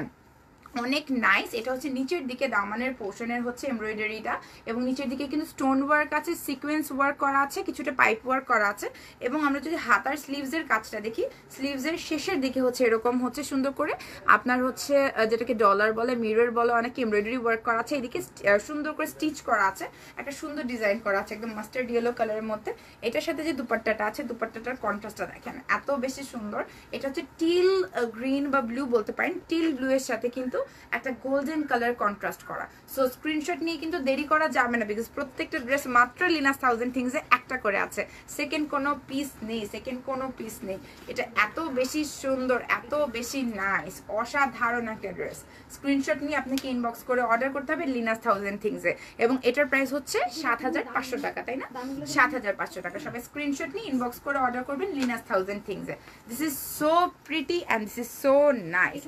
অনেক নাইস। এটা হচ্ছে নিচের দিকে দামানের পোর্শনের হচ্ছে এমব্রয়ডারিটা এবং নিচের দিকে কিন্তু স্টোন ওয়ার্ক আছে, সিকোয়েন্স ওয়ার্ক করা আছে, কিছুটা পাইপ ওয়ার্ক করা আছে। এবং আমরা যদি হাতার স্লিভসের কাজটা দেখি, স্লিভসের শেষের দিকে হচ্ছে এরকম হচ্ছে সুন্দর করে আপনার হচ্ছে যেটাকে ডলার বলে, মিরর বলে, অনেক এমব্রয়ডারি ওয়ার্ক করা আছে। এদিকে সুন্দর করে স্টিচ করা আছে, একটা সুন্দর ডিজাইন করা আছে একদম মাস্টার্ড ইয়েলো কালারের মধ্যে। এটার সাথে যে দুপাট্টাটা আছে, দুপাট্টাটার কন্ট্রাস্টটা দেখেন এত বেশি সুন্দর। এটা হচ্ছে টিল গ্রিন বা ব্লু বলতে পারেন, টিল ব্লু এর সাথে কিন্তু একটা গোল্ডেন কালার কন্ট্রাস্ট করা। সো স্ক্রিনশট নিয়ে কিন্তু দেরি করা যাবে না, বিকজ প্রত্যেকটা ড্রেস মাত্র লিনাস 1000 থিংসে একটা করে আছে, সেকেন্ড কোনো পিস নেই। এটা এত বেশি সুন্দর, এত বেশি নাইস, অসাধারণ একটা ড্রেস। স্ক্রিনশট নিয়ে আপনাকে ইনবক্স করে অর্ডার করতে হবে লিনাস 1000 থিংসে এবং এটার প্রাইস হচ্ছে 7,500 টাকা, তাই না? 7,500 টাকা। সবাই স্ক্রিনশট নিয়ে ইনবক্স করে অর্ডার করবেন লিনাস 1000 থিংসে। This is so pretty and this is so nice.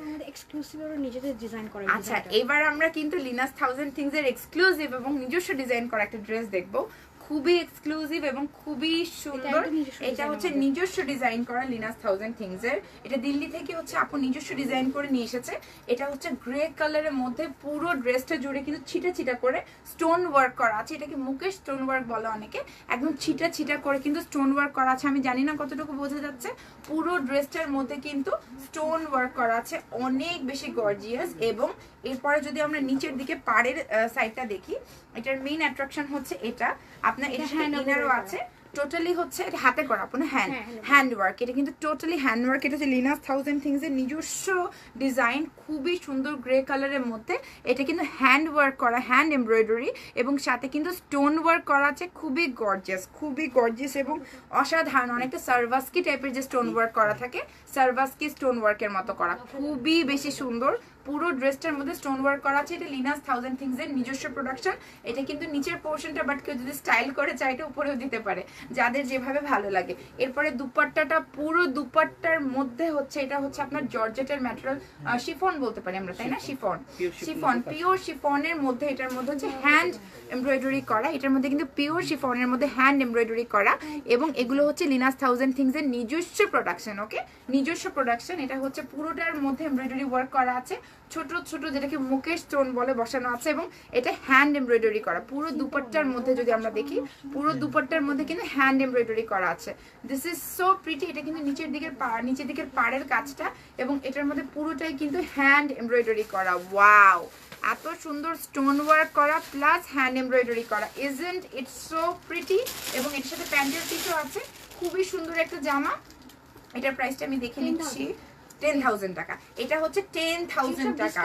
নিজেদের ডিজাইন করা। আচ্ছা, এবার আমরা কিন্তু লিনাস 1000 থিংস এর এক্সক্লুসিভ এবং নিজস্ব ডিজাইন করা একটা ড্রেস দেখবো, খুবই এক্সক্লুসিভ এবং খুবই সুন্দর। এটা হচ্ছে নিজস্ব ডিজাইন করা লিনাস 1000 থিংস এর, এটা দিল্লি থেকে হচ্ছে আপু নিজস্ব ডিজাইন করে নিয়ে এসেছে। এটা হচ্ছে গ্রে কালারের মধ্যে পুরো ড্রেসটা জুড়ে কিন্তু ছিটা ছিটা করে স্টোন ওয়ার্ক করা আছে, এটাকে মুকেশ স্টোন ওয়ার্ক বলে অনেকে, একদম ছিটা ছিটা করে কিন্তু স্টোন ওয়ার্ক করা আছে। আমি জানি না কতটুকু বোঝা যাচ্ছে, পুরো ড্রেসটার মধ্যে কিন্তু স্টোন ওয়ার্ক করা আছে, অনেক বেশি গর্জিয়াস। এবং এরপরে যদি আমরা নিচের দিকে পাড়ের সাইডটা দেখি, এটার মেইন অ্যাট্রাকশন হচ্ছে এটা আপনার এর সাথে ইনারও আছে, টোটালি হচ্ছে এটা হাতে করা আপনার হ্যান্ড ওয়ার্ক, এটা কিন্তু টোটালি হ্যান্ড ওয়ার্ক। এটা হচ্ছে লিনাস 1000 থিংস এর নিজস্ব ডিজাইন, খুবই সুন্দর গ্রে কালারের মধ্যে। এটা কিন্তু হ্যান্ড ওয়ার্ক করা, হ্যান্ড এমব্রয়ডারি এবং সাথে কিন্তু স্টোন ওয়ার্ক করা আছে, খুবই গর্জিয়াস এবং অসাধারণ। অনেকটা সার্ভাস্কি টাইপের যে স্টোন ওয়ার্ক করা থাকে, সার্ভাস্কি স্টোন ওয়ার্কের মতো করা, খুবই বেশি সুন্দর। পুরো ড্রেসটার মধ্যে স্টোন ওয়ার্ক করা আছে। এটা লিনাস 1000 থিংস এর নিজস্ব প্রোডাকশন। এটা কিন্তু নিচের পোর্শনটা, বাট কেউ যদি স্টাইল করে চায় এটা উপরেও দিতে পারে, যাদের যেভাবে ভালো লাগে। এরপরে দুপাট্টাটা, পুরো দুপাট্টার মধ্যে হচ্ছে এটা হচ্ছে আপনার জর্জেটের ম্যাটেরিয়াল, শিফন বলতে পারি আমরা, তাই না? শিফন, পিওর শিফনের মধ্যে, এটার মধ্যে হচ্ছে হ্যান্ড এমব্রয়ডারি করা, এটার মধ্যে কিন্তু পিওর শিফনের মধ্যে হ্যান্ড এমব্রয়ডারি করা। এবং এগুলো হচ্ছে লিনাস 1000 থিংস এর নিজস্ব প্রোডাকশন। ওকে, নিজস্ব প্রোডাকশন। এটা হচ্ছে পুরোটার মধ্যে এমব্রয়ডারি ওয়ার্ক করা আছে, ছোট ছোট যেটাকে মুকেশ স্টোন বলে বসানো আছে এবং এটা হ্যান্ড এমব্রয়ডারি করা। পুরো দুপাট্টার মধ্যে যদি আমরা দেখি, পুরো দুপাট্টার মধ্যে কিন্তু হ্যান্ড এমব্রয়ডারি করা আছে। This is so pretty. এটা কিন্তু নিচের দিকের পাড়ের কাজটা এবং এটার মধ্যে পুরোটাই কিন্তু হ্যান্ড এমব্রয়ডারি করা। ওয়াও, এত সুন্দর স্টোন ওয়ার্ক করা প্লাস হ্যান্ড এমব্রয়ডারি করা, ইজন্ট ইট সো প্রিটি। এবং এর সাথে প্যান্টের পিসও আছে, খুবই সুন্দর একটা জামা। এটার প্রাইসটা আমি দেখে নিচ্ছি, 10,000 টাকা। এটা হচ্ছে 10,000 টাকা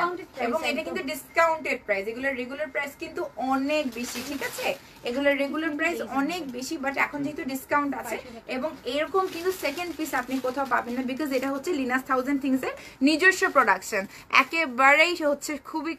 এবং এটা কিন্তু ডিসকাউন্টেড প্রাইস। এগুলোর রেগুলার প্রাইস কিন্তু অনেক বেশি, ঠিক আছে? এগুলোর রেগুলার প্রাইস অনেক বেশি, বাট এখন যেহেতু ডিসকাউন্ট আছে এবং এরকম কিন্তু সেকেন্ড পিস আপনি কোথাও পাবেন না, বিকজ এটা হচ্ছে লিনাস 1000 থিংস এর নিজস্ব প্রোডাকশন। একেবারেই হচ্ছে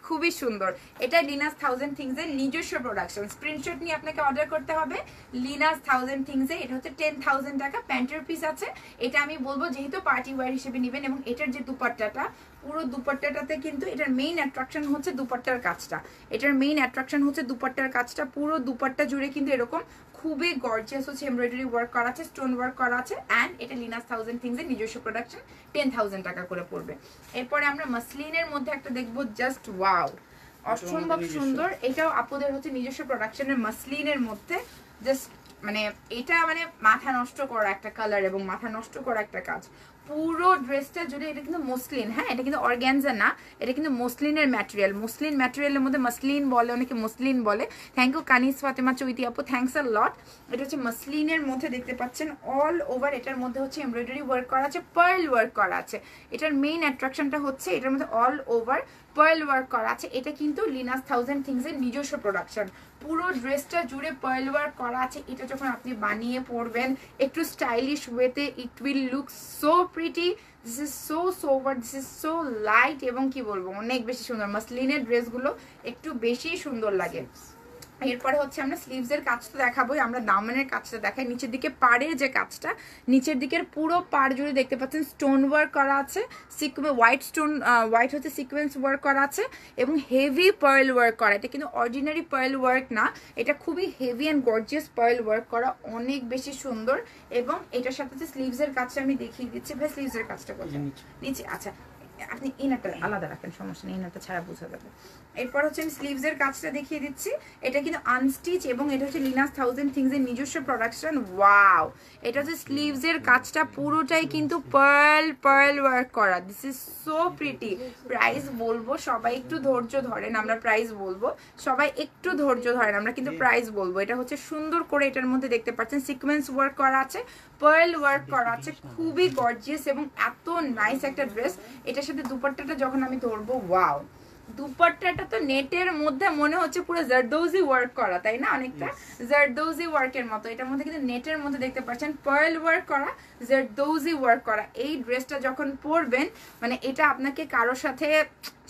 খুবই সুন্দর। এটা লিনাস 1000 থিংস এর নিজস্ব প্রোডাকশন। স্ক্রিনশট নিয়ে আপনাকে অর্ডার করতে হবে লিনাস 1000 থিংস এ। এটা হচ্ছে 10,000 টাকা। প্যান্টের পিস আছে, এটা আমি বলবো যেহেতু পার্টি ওয়্যার হিসেবে নেবেন এবং এটার যে দুপাট্টাটা, পুরো দুপাট্টাটাতে কিন্তু এটার মেইন অ্যাট্রাকশন হচ্ছে দুপাট্টার কাজটা। এটার মেইন অ্যাট্রাকশন হচ্ছে দুপাট্টার কাজটা। পুরো দুপাট্টা জুড়ে কিন্তু এরকম খুবই গর্জিয়াস হচ্ছে এমব্রয়ডারি ওয়ার্ক করা আছে, স্টোন ওয়ার্ক করা আছে। অ্যান্ড এটা লিনাস 1000 থিংসের নিজস্ব প্রোডাকশন, 10,000 টাকা করে পড়বে। এরপরে আমরা মাসলিনের মধ্যে একটা দেখবো, জাস্ট ওয়াও, অসম্ভব সুন্দর। এটাও আপুদের হচ্ছে নিজস্ব প্রোডাকশনের মাসলিনের মধ্যে, জাস্ট মানে এটা মানে মাথা নষ্ট করা একটা কালার এবং মাথা নষ্ট করা একটা কাজ। পুরো ড্রেসটা জুড়ে এটা কিন্তু মসলিন, হ্যাঁ এটা কিন্তু অর্গ্যানজা না, এটা কিন্তু মসলিনের ম্যাটেরিয়াল। মসলিন ম্যাটেরিয়ালের মধ্যে মসলিন বলে, অনেকে মসলিন বলে। থ্যাংক ইউ কানিস ফাতেমা চৈতি আপু, থ্যাংকস আ লট। এটা হচ্ছে মসলিনের মধ্যে দেখতে পাচ্ছেন অল ওভার। এটার মধ্যে হচ্ছে এমব্রয়ডারি ওয়ার্ক করা আছে, পার্ল ওয়ার্ক করা আছে। এটার মেইন অ্যাট্রাকশনটা হচ্ছে এটার মধ্যে অল ওভার পার্ল ওয়ার্ক করা আছে। এটা কিন্তু লিনাস 1000 থিংসের নিজস্ব প্রোডাকশন। পুরো ড্রেসটা জুড়ে পার্ল ওয়ার্ক করা আছে। এটা যখন আপনি বানিয়ে পরবেন একটু স্টাইলিশ ওয়েতে, ইট will look so pretty. This is so sober, this is so light এবং কি বলবো অনেক বেশি সুন্দর। মাসলিনের ড্রেসগুলো একটু বেশি সুন্দর লাগে। এরপরে হচ্ছে আমরা স্লিভসের কাজটা দেখাবোই, আমরা দামানের কাজটা দেখাই। নিচের দিকে পাড়ের যে কাজটা, নিচের দিকের পুরো পাড় জুড়ে দেখতে পাচ্ছেন স্টোন ওয়ার্ক করা আছে, হোয়াইট স্টোন, হোয়াইট হচ্ছে সিকোয়েন্স ওয়ার্ক করা আছে এবং হেভি পার্ল ওয়ার্ক করা। এটা কিন্তু অর্ডিনারি পার্ল ওয়ার্ক না, এটা খুবই heavy and gorgeous pearl work করা, অনেক বেশি সুন্দর। এবং এটার সাথে যে স্লিভসের কাজটা আমি দেখিয়ে দিচ্ছি। ভাই স্লিভসের কাজটা কোথায়? নিচে, আচ্ছা আপনি ইনারটা আলাদা রাখেন, সমস্যা নেই, ইনারটা ছাড়া বোঝা যাবে। এরপর হচ্ছে আমি স্লিভসের কাজটা দেখিয়ে দিচ্ছি। এটা কিন্তু আনস্টিচ এবং এটা হচ্ছে লিনাস 1000 থিংসের নিজস্ব প্রোডাকশন। ওয়াও, এটা হচ্ছে স্লিভসের কাজটা পুরোটাই কিন্তু পার্ল ওয়ার্ক করা। This is so pretty. Price বলবো, সবাই একটু ধৈর্য ধরেন, আমরা প্রাইস বলবো, সবাই একটু ধৈর্য ধরেন, আমরা কিন্তু প্রাইস বলবো। এটা হচ্ছে সুন্দর করে এটার মধ্যে দেখতে পাচ্ছেন সিকোয়েন্স ওয়ার্ক করা আছে, পার্ল ওয়ার্ক করা আছে, খুবই গর্জিয়াস এবং এত নাইস একটা ড্রেস। এটার সাথে দুপাট্টাটা যখন আমি ধরবো, ওয়াও, দুপাট্টাটা তো নেটের মধ্যে মনে হচ্ছে পুরো জারদৌজি ওয়ার্ক করা, তাই না? অনেকটা জারদৌজি ওয়ার্কের মতো। এটার মধ্যে কিন্তু নেটের মধ্যে দেখতে পাচ্ছেন পার্ল ওয়ার্ক করা, জারদৌজি ওয়ার্ক করা। এই ড্রেসটা যখন পরবেন মানে এটা আপনাকে কারোর সাথে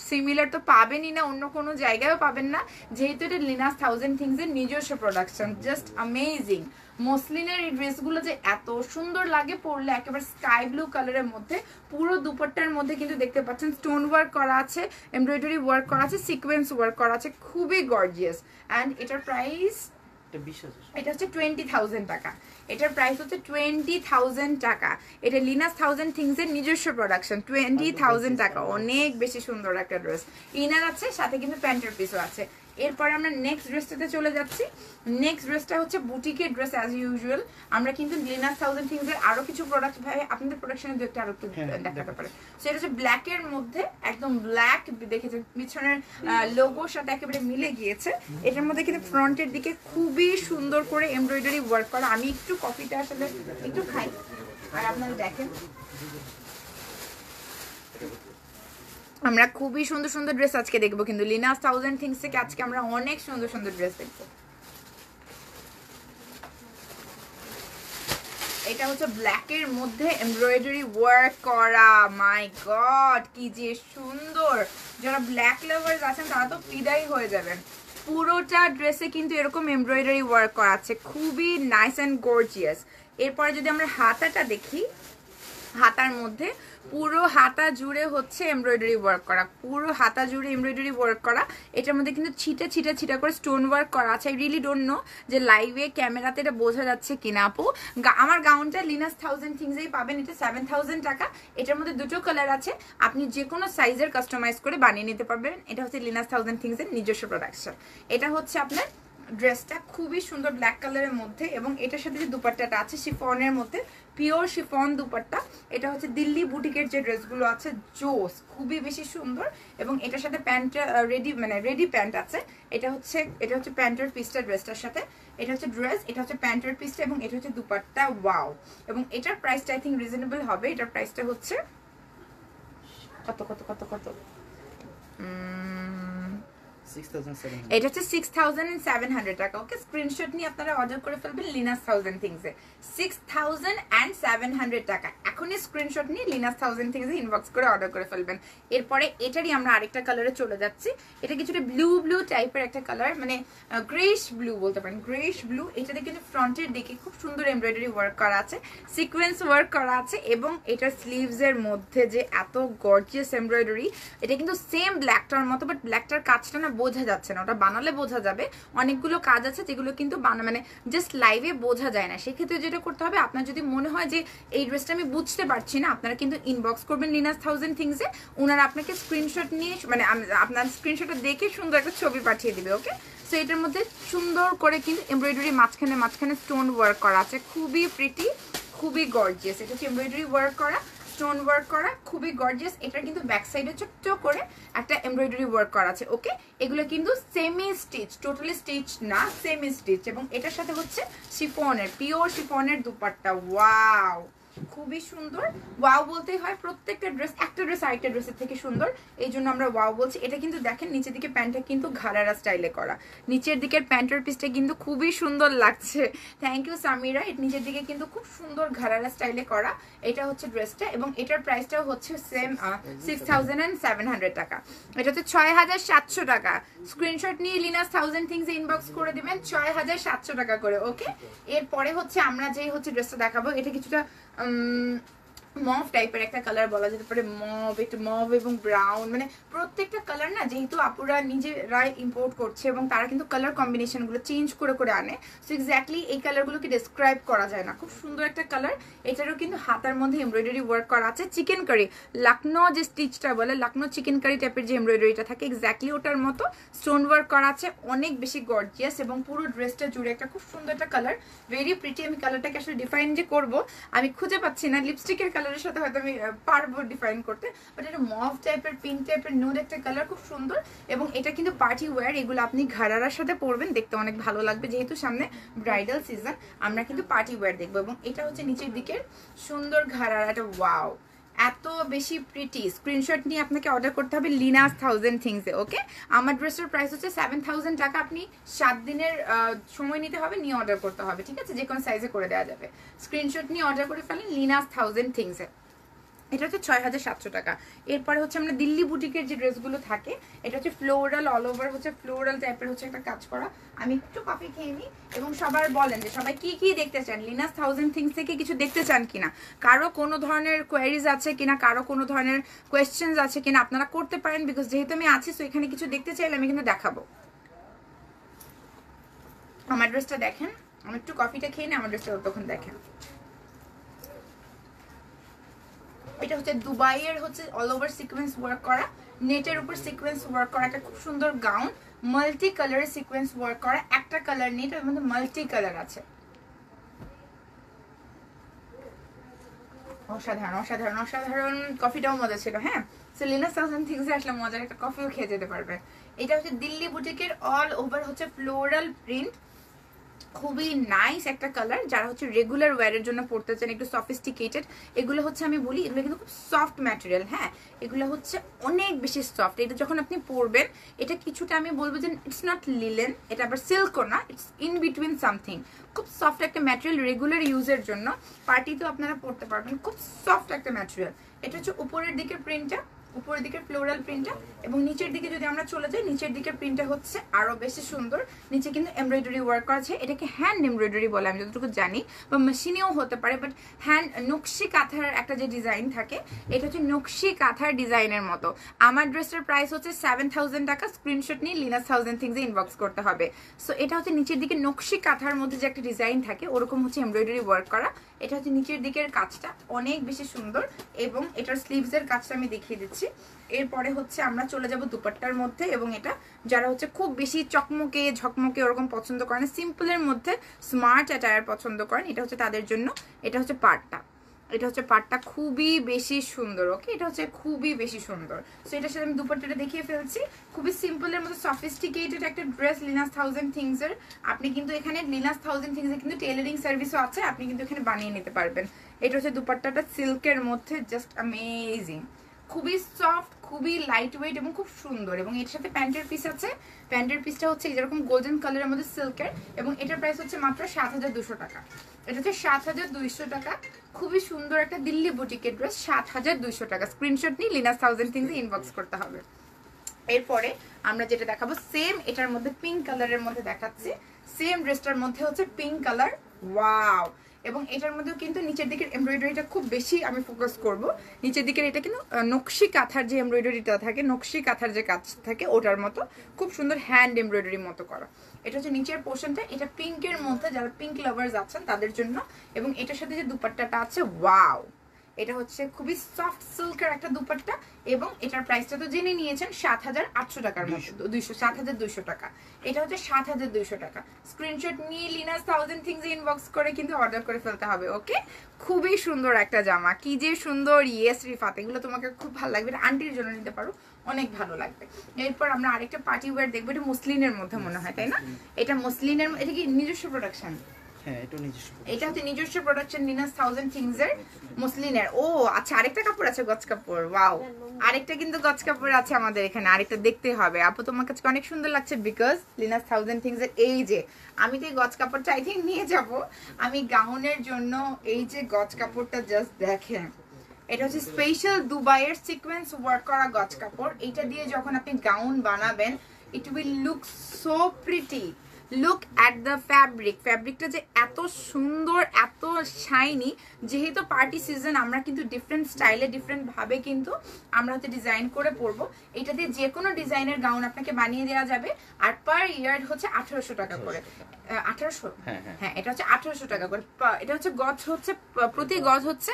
সিমিলার তো পাবেনই না, অন্য কোনো জায়গায়ও পাবেন না, যেহেতু এটা লিনাস 1000 থিংসের নিজস্ব প্রোডাকশন। Just amazing. মসলিনের এই ড্রেসগুলো যে এত সুন্দর লাগে পরলে, একেবারে স্কাই ব্লু কালারের মধ্যে। পুরো দুপাট্টার মধ্যে কিন্তু দেখতে পাচ্ছেন স্টোন ওয়ার্ক করা আছে, এমব্রয়ডারি ওয়ার্ক করা আছে, সিকোয়েন্স ওয়ার্ক করা আছে, খুবই গর্জিয়াস। অ্যান্ড এটার প্রাইস, এটা হচ্ছে 20,000 টাকা। এটার প্রাইস হচ্ছে 20,000 টাকা। এটা লিনাস 1000 থিংসের নিজস্ব প্রোডাকশন, 20,000 টাকা। অনেক বেশি সুন্দর একটা ড্রেস। ইনার আছে, সাথে কিন্তু প্যান্টের পিসও আছে। এরপরে আমরা নেক্সট ড্রেসটাতে চলে যাচ্ছি। নেক্সট ড্রেসটা হচ্ছে বুটিকের ড্রেস অ্যাজ ইউজুয়াল। আমরা কিন্তু লিনাস 1000 থিংসের আরো কিছু প্রোডাক্ট ভাই আপনাদের প্রোডাকশনে দু একটা আরো একটু দেখাতে পারে। সো এটা হচ্ছে ব্ল্যাকের মধ্যে, একদম ব্ল্যাক, দেখেছেন পিছনের লোগোর সাথে একেবারে মিলে গিয়েছে। এটার মধ্যে কিন্তু ফ্রন্টের দিকে খুবই সুন্দর করে এমব্রয়ডারি ওয়ার্ক করা। আমি একটু কফিটা আসলে একটু খাই আর আপনারা দেখেন। আমরা খুবই সুন্দর সুন্দর ড্রেস আজকে দেখবো, কিন্তু লিনাস 1000 থিংস থেকে আজকে আমরা অনেক সুন্দর সুন্দর ড্রেস দেখবো। এটা হচ্ছে ব্ল্যাকের মধ্যে এমব্রয়ডারি ওয়ার্ক করা। মাই গড, কি যে সুন্দর! যারা ব্ল্যাক লাভার্স আছেন তারা তো ফিদাই হয়ে যাবেন। পুরোটা ড্রেসে কিন্তু এরকম এমব্রয়ডারি ওয়ার্ক করা আছে, খুবই নাইস অ্যান্ড গর্জিয়াস। এরপরে যদি আমরা হাতাটা দেখি, হাতার মধ্যে পুরো হাতা জুড়ে হচ্ছে এমব্রয়ডারি ওয়ার্ক করা, পুরো হাতা জুড়ে এমব্রয়ডারি ওয়ার্ক করা। এটার মধ্যে কিন্তু ছিটা ছিটা ছিটা করে স্টোন ওয়ার্ক করা আছে। আই রিয়েলি ডোন্ট নো যে লাইভে ক্যামেরাতে এটা বোঝা যাচ্ছে কিনা আপু। আমার গাউনটা লিনাস 1000 থিংসেই পাবেন, এটা 7000 টাকা। এটার মধ্যে দুটো কালার আছে, আপনি যে কোনো সাইজের কাস্টমাইজ করে বানিয়ে নিতে পারবেন। এটা হচ্ছে লিনাস 1000 থিংসের নিজস্ব প্রোডাকশন। এটা হচ্ছে আপনার ড্রেসটা খুবই সুন্দর ব্ল্যাক কালারের মধ্যে, এবং এটার সাথে যে দুপাট্টাটা আছে শিফনের মধ্যে, পিওর শিফন দুপাট্টা। এটা হচ্ছে দিল্লি বুটিকের যে ড্রেসগুলো আছে, জোস, খুবই বেশি সুন্দর। এবং এটার সাথে প্যান্ট রেডি প্যান্ট আছে। এটা হচ্ছে প্যান্টের পিসটা ড্রেসটার সাথে। এটা হচ্ছে ড্রেস, এটা হচ্ছে প্যান্টের পিসটা, এবং এটা হচ্ছে দুপাট্টা। ওয়াও! এবং এটার প্রাইসটা আই থিঙ্ক রিজনেবল হবে। এটার প্রাইসটা হচ্ছে কত কত কত কত 6,700 এটা হচ্ছে 6,700 টাকা। ওকে, স্ক্রিনশট নিয়ে আপনারা অর্ডার করে ফেলবেন লিনাস 1000 থিংসে। 6,700 টাকা। এখনই স্ক্রিনশট নিয়ে লিনাস 1000 থিংসে ইনবক্স করে অর্ডার করে ফেলবেন। এরপরে এটারই আমরা আরেকটা কালারে চলে যাচ্ছি। এটা কিছুটা ব্লু ব্লু টাইপের একটা কালার, মানে গ্রেইশ ব্লু বলতে পারেন, গ্রেইশ ব্লু। এটাতে কিন্তু ফ্রন্টের দিকে খুব সুন্দর এমব্রয়ডারি ওয়ার্ক করা আছে, সিকোয়েন্স ওয়ার্ক করা আছে, এবং এটার স্লিভস এর মধ্যে যে এত গর্জিয়াস এমব্রয়ডারি, এটা কিন্তু সেম ব্ল্যাকটার মতো, বাট ব্ল্যাকটার কাজটা না বোঝা যাচ্ছে না, ওটা বানালে বোঝা যাবে। অনেকগুলো কাজ আছে যেগুলো কিন্তু মানে জাস্ট লাইভে বোঝা যায় না। সেক্ষেত্রে যেটা করতে হবে, আপনার যদি মনে হয় যে এই ড্রেসটা আমি বুঝতে পারছি না, আপনারা কিন্তু ইনবক্স করবেন লিনাস 1000 থিংসে। ওনারা আপনাকে স্ক্রিনশট নিয়ে, মানে আপনার স্ক্রিনশটটা দেখে সুন্দর একটা ছবি পাঠিয়ে দিবে। ওকে, সো এটার মধ্যে সুন্দর করে কিন্তু এমব্রয়ডারি মাঝখানে মাঝখানে স্টোন ওয়ার্ক করা আছে, খুবই প্রিটি, খুবই গর্জিয়াস। এটা হচ্ছে এমব্রয়ডারি ওয়ার্ক করা, স্টোন ওয়ার্ক করা, খুবই গর্জিয়াস। এটা কিন্তু ব্যাক সাইডে ছোট্ট করে একটা এমব্রয়ডারি ওয়ার্ক করা আছে। ওকে, এগুলো কিন্তু সেমি স্টিচ, টোটালি স্টিচ না, সেমি স্টিচ। এবং এটার সাথে হচ্ছে শিফনের, পিওর শিফনের দুপাট্টা। ওয়াও, খুবই সুন্দর। ওয়াও বলতেই হয়, প্রত্যেকটা ড্রেস একটা ড্রেস আরেকটা ড্রেসের থেকে সুন্দর, এই জন্য আমরা ওয়াও বলছি। এটা কিন্তু দেখেন নিচের দিকে প্যান্টটা কিন্তু ঘাড়ারা স্টাইলে করা, নিচের দিকের প্যান্টের পিসটা কিন্তু খুবই সুন্দর লাগছে। Thank you Samira. নিচের দিকে কিন্তু খুব সুন্দর ঘাড়ারা স্টাইলে করা। এটা হচ্ছে ড্রেসটা, এবং এটার প্রাইসটাও হচ্ছে সেম 6,700 টাকা। এটা হচ্ছে 6,700 টাকা। স্ক্রিনশট নিয়ে লিনাস 1000 থিংস ইনবক্স করে দিবেন 6,700 টাকা করে। ওকে, এরপরে হচ্ছে আমরা যেই হচ্ছে ড্রেসটা দেখাবো, এটা কিছুটা মভ টাইপের একটা কালার বলা যেতে পারে, মভ, একটু মভ এবং ব্রাউন, মানে প্রত্যেকটা কালার না, যেহেতু আপুরা নিজেরাই ইম্পোর্ট করছে এবং তারা কিন্তু কালার কম্বিনেশন গুলো চেঞ্জ করে করে আনে, সো এক্স্যাক্টলি এই কালারগুলোকে ডেসক্রাইব করা যায় না। খুব সুন্দর একটা কালার। এটারও কিন্তু হাতার মধ্যে এমব্রয়ডারি ওয়ার্ক করা আছে, চিকেন কারি, লখনৌ যে স্টিচটা বলে, লখনৌ চিকেন কারি টাইপের যে এমব্রয়ডারিটা থাকে, এক্স্যাক্টলি ওটার মতো স্টোন ওয়ার্ক করা আছে, অনেক বেশি গর্জিয়াস। এবং পুরো ড্রেসটা জুড়ে একটা খুব সুন্দর একটা কালার, ভেরি প্রিটি। আমি কালারটাকে আসলে ডিফাইন যে করবো আমি খুঁজে পাচ্ছি না, লিপস্টিকের কালারের সাথে হয়তো আমি পারবো ডিফাইন করতে, বাট এটা মভ টাইপের, পিঙ্ক টাইপের, নুড একটা কালার, খুব সুন্দর। এবং এটা কিন্তু পার্টি ওয়্যার, এগুলো আপনি ঘাড়ারার সাথে পরবেন, দেখতে অনেক ভালো লাগবে। যেহেতু সামনে ব্রাইডাল সিজন, আমরা কিন্তু পার্টি ওয়্যার দেখবো। এবং এটা হচ্ছে নিচের দিকের সুন্দর ঘাড়ারাটা। ওয়াও, এত বেশি প্রিটি। স্ক্রিনশট নিয়ে আপনাকে অর্ডার করতে হবে লিনাস 1000 থিংসে। ওকে, আমার ড্রেসের প্রাইস হচ্ছে 7,000 টাকা। আপনি 7 দিনের সময় নিতে হবে, নিয়ে অর্ডার করতে হবে, ঠিক আছে? যে কোনো সাইজে করে দেওয়া যাবে। স্ক্রিনশট নিয়ে অর্ডার করে ফেলেন লিনাস 1000 থিংসে। এটা হচ্ছে 6,700 টাকা। এরপরে হচ্ছে আমরা দিল্লি বুটিকের যে ড্রেসগুলো থাকে, এটা হচ্ছে ফ্লোরাল, অল ওভার হচ্ছে ফ্লোরাল টাইপের হচ্ছে একটা কাজ করা। আমি একটু কফি খেয়ে নিই, এবং সবার বলেন যে সবাই কি কি দেখতে চান, লিনাস 1000 থিংস থেকে কিছু দেখতে চান কিনা, কারো কোনো ধরনের কোয়ারিজ আছে কিনা, কারো কোনো ধরনের কোয়েশ্চেন্স আছে কিনা, আপনারা করতে পারেন। বিকজ যেহেতু আমি আছি, সো এখানে কিছু দেখতে চাইলে আমি কিন্তু দেখাবো। আমার ড্রেসটা দেখেন, আমি একটু কফিটা খেয়ে নিই, আমার ড্রেসটা তখন দেখেন। এটা হচ্ছে দুবাইয়ের হচ্ছে অল ওভার সিকোয়েন্স ওয়ার্ক করা, নেটের উপর সিকোয়েন্স ওয়ার্ক করা একটা খুব সুন্দর গাউন, মাল্টি কালারের সিকোয়েন্স ওয়ার্ক করা। একটা কালার নেট, এর মধ্যে মাল্টি কালার আছে। অসাধারণ অসাধারণ অসাধারণ। কফিটাও মজা ছিল। হ্যাঁ, সো লিনাস 1000 থিংসে আসলে মজার একটা কফিও খেয়ে যেতে পারবে। এটা হচ্ছে দিল্লি বুটিকের অল ওভার হচ্ছে ফ্লোরাল প্রিন্ট, খুবই নাইস একটা কালার। যারা হচ্ছে রেগুলার ওয়্যারের জন্য পড়তে চান, একটু সফিস্টিকেটেড, এগুলো হচ্ছে আমি বলি এগুলো কিন্তু খুব সফট ম্যাটেরিয়াল। হ্যাঁ, এগুলো হচ্ছে অনেক বেশি সফট। এটা যখন আপনি পরবেন, এটা কিছুটা আমি বলবো যে ইটস নট লিলেন, এটা আবার সিল্কও না, ইটস ইন বিটুইন সামথিং। খুব সফট একটা ম্যাটেরিয়াল, রেগুলার ইউজের জন্য, পার্টিতেও আপনারা পরতে পারবেন। খুব সফট একটা ম্যাটেরিয়াল। এটা হচ্ছে উপরের দিকের প্রিন্টটা, উপরের দিকের ফ্লোরাল প্রিন্টটা, এবং নিচের দিকে যদি আমরা চলে যাই, নিচের দিকের প্রিন্টটা হচ্ছে আরো বেশি সুন্দর। নিচে কিন্তু এমব্রয়ডারি ওয়ার্ক করা আছে। এটাকে হ্যান্ড এমব্রয়ডারি বলে আমি যতটুকু জানি, বা মেশিনেও হতে পারে, বাট হ্যান্ড নকশি কাঁথার একটা যে ডিজাইন থাকে, এটা হচ্ছে নকশি কাঁথার ডিজাইনের মতো। আমার ড্রেসটার প্রাইস হচ্ছে 7,000 টাকা। স্ক্রিনশট নিয়ে লিনাস 1000 থিংসে ইনবক্স করতে হবে। সো এটা হচ্ছে নিচের দিকে নকশি কাঁথার মধ্যে যে একটা ডিজাইন থাকে, ওরকম হচ্ছে এমব্রয়ডারি ওয়ার্ক করা। এটা হচ্ছে নিচের দিকের কাজটা অনেক বেশি সুন্দর, এবং এটার স্লিভস এর কাজটা আমি দেখিয়ে দিচ্ছি। এরপরে হচ্ছে আমরা চলে যাব দুপাট্টার মধ্যে, এবং এটা যারা হচ্ছে খুব বেশি চকমকে ঝকমকে ওরকম পছন্দ করেন, সিম্পলের মধ্যে স্মার্ট অ্যাটায়ার পছন্দ করেন, এটা হচ্ছে তাদের জন্য। এটা হচ্ছে পাটটা, এটা হচ্ছে পাটটা খুবই বেশি সুন্দর। ওকে, এটা হচ্ছে খুবই বেশি সুন্দর। সো এটার সাথে আমি দুপাট্টাটা দেখিয়ে ফেলছি। খুবই সিম্পলের মধ্যে সফিস্টিকেটেড একটা ড্রেস লিনাস 1000 থিংস এর। আপনি কিন্তু এখানে লিনাস 1000 থিংস এর কিন্তু টেলারিং সার্ভিসও আছে, আপনি কিন্তু এখানে বানিয়ে নিতে পারবেন। এটা হচ্ছে দুপাট্টাটা সিল্কের মধ্যে, জাস্ট অ্যামেজিং, খুবই সফট, খুবই লাইট ওয়েট এবং খুব সুন্দর। এবং এর সাথে প্যান্টের পিস আছে। প্যান্টের পিসটা হচ্ছে যেরকম গোল্ডেন কালারের মধ্যে সিল্কের, এবং এটার প্রাইস হচ্ছে মাত্র 7200 টাকা। এটা হচ্ছে 7200 টাকা। খুবই সুন্দর একটা দিল্লি বুটিকের ড্রেস, 7200 টাকা। স্ক্রিনশট নিয়ে লিনাস 1000 থিংসে ইনবক্স করতে হবে। এরপরে আমরা যেটা দেখাবো সেম এটার মধ্যে পিঙ্ক কালারের মধ্যে দেখাচ্ছি। সেম ড্রেসটার মধ্যে হচ্ছে পিঙ্ক কালার, ওয়াও। এবং এটার মধ্যেও কিন্তু নিচের দিকের এমব্রয়ডারিটা খুব বেশি আমি ফোকাস করব। নিচের দিকের এটা কিন্তু নকশি কাঁথার যে এমব্রয়ডারিটা থাকে, নকশি কাঁথার যে কাজ থাকে ওটার মতো খুব সুন্দর হ্যান্ড এমব্রয়ডারির মতো করা। এটা হচ্ছে নিচের পোর্শনটা, এটা পিঙ্কের মধ্যে, যারা পিঙ্ক লাভার্স আছেন তাদের জন্য। এবং এটার সাথে যে দুপাট্টাটা আছে, ওয়াও, এটা হচ্ছে খুবই সফট সিল্কের একটা দুপাট্টা। এবং এটার প্রাইসটা তো জেনে নিয়েছেন 7800 টাকার মতো, 7200 টাকা। এটা হচ্ছে 7200 টাকা। স্ক্রিনশট নিয়ে লিনাস 1000 থিংস ইনবক্স করে কিন্তু অর্ডার করে ফেলতে হবে, ওকে। খুবই সুন্দর একটা জামা, কি যে সুন্দর। ইয়েস রিফাত, এগুলো তোমাকে খুব ভালো লাগবে, এটা আন্টির জন্য নিতে পারো, অনেক ভালো লাগবে। এরপর আমরা আরেকটা পার্টি ওয়্যার দেখবো, এটা মসলিনের মধ্যে মনে হয়, তাই না? এটা মসলিনের, এটা কি নিজস্ব প্রোডাকশন? হ্যাঁ, এটা নিজস্ব। এটা হচ্ছে নিজস্ব প্রোডাকশন লিনাস 1000 থিংস এর মসলিনের। ও আচ্ছা, আরেকটা কাপড় আছে গজ কাপড়, ওয়াও। আরেকটা কিন্তু গজ কাপড় আছে আমাদের এখানে, আরেকটা দেখতে হবে। আপু তোমার কাছে অনেক সুন্দর লাগছে বিকজ লিনাস 1000 থিংস এর এই যে, আমি তো এই গজ কাপড়টা আই থিঙ্ক নিয়ে যাব আমি গাউনের জন্য। এই যে গজ কাপড়টা জাস্ট দেখেন, এটা হচ্ছে স্পেশাল দুবাইয়ের সিকোয়েন্স ওয়ার্ক করা গজ কাপড়। এটা দিয়ে যখন আপনি গাউন বানাবেন, it will look so pretty. Look at the fabric, ফ্যাব্রিকটা যে এত সুন্দর, এত শাইনি। যেহেতু পার্টি সিজন, আমরা কিন্তু ডিফারেন্ট স্টাইলে, ডিফারেন্ট ভাবে কিন্তু আমরা হচ্ছে ডিজাইন করে পরবো। এটা দিয়ে যে কোনো ডিজাইনের গাউন আপনাকে বানিয়ে দেওয়া যাবে। আর পার ইয়ার হচ্ছে 1800 টাকা করে। 1800, হ্যাঁ, এটা হচ্ছে 1800 টাকা করে। এটা হচ্ছে গজ, হচ্ছে প্রতি গজ হচ্ছে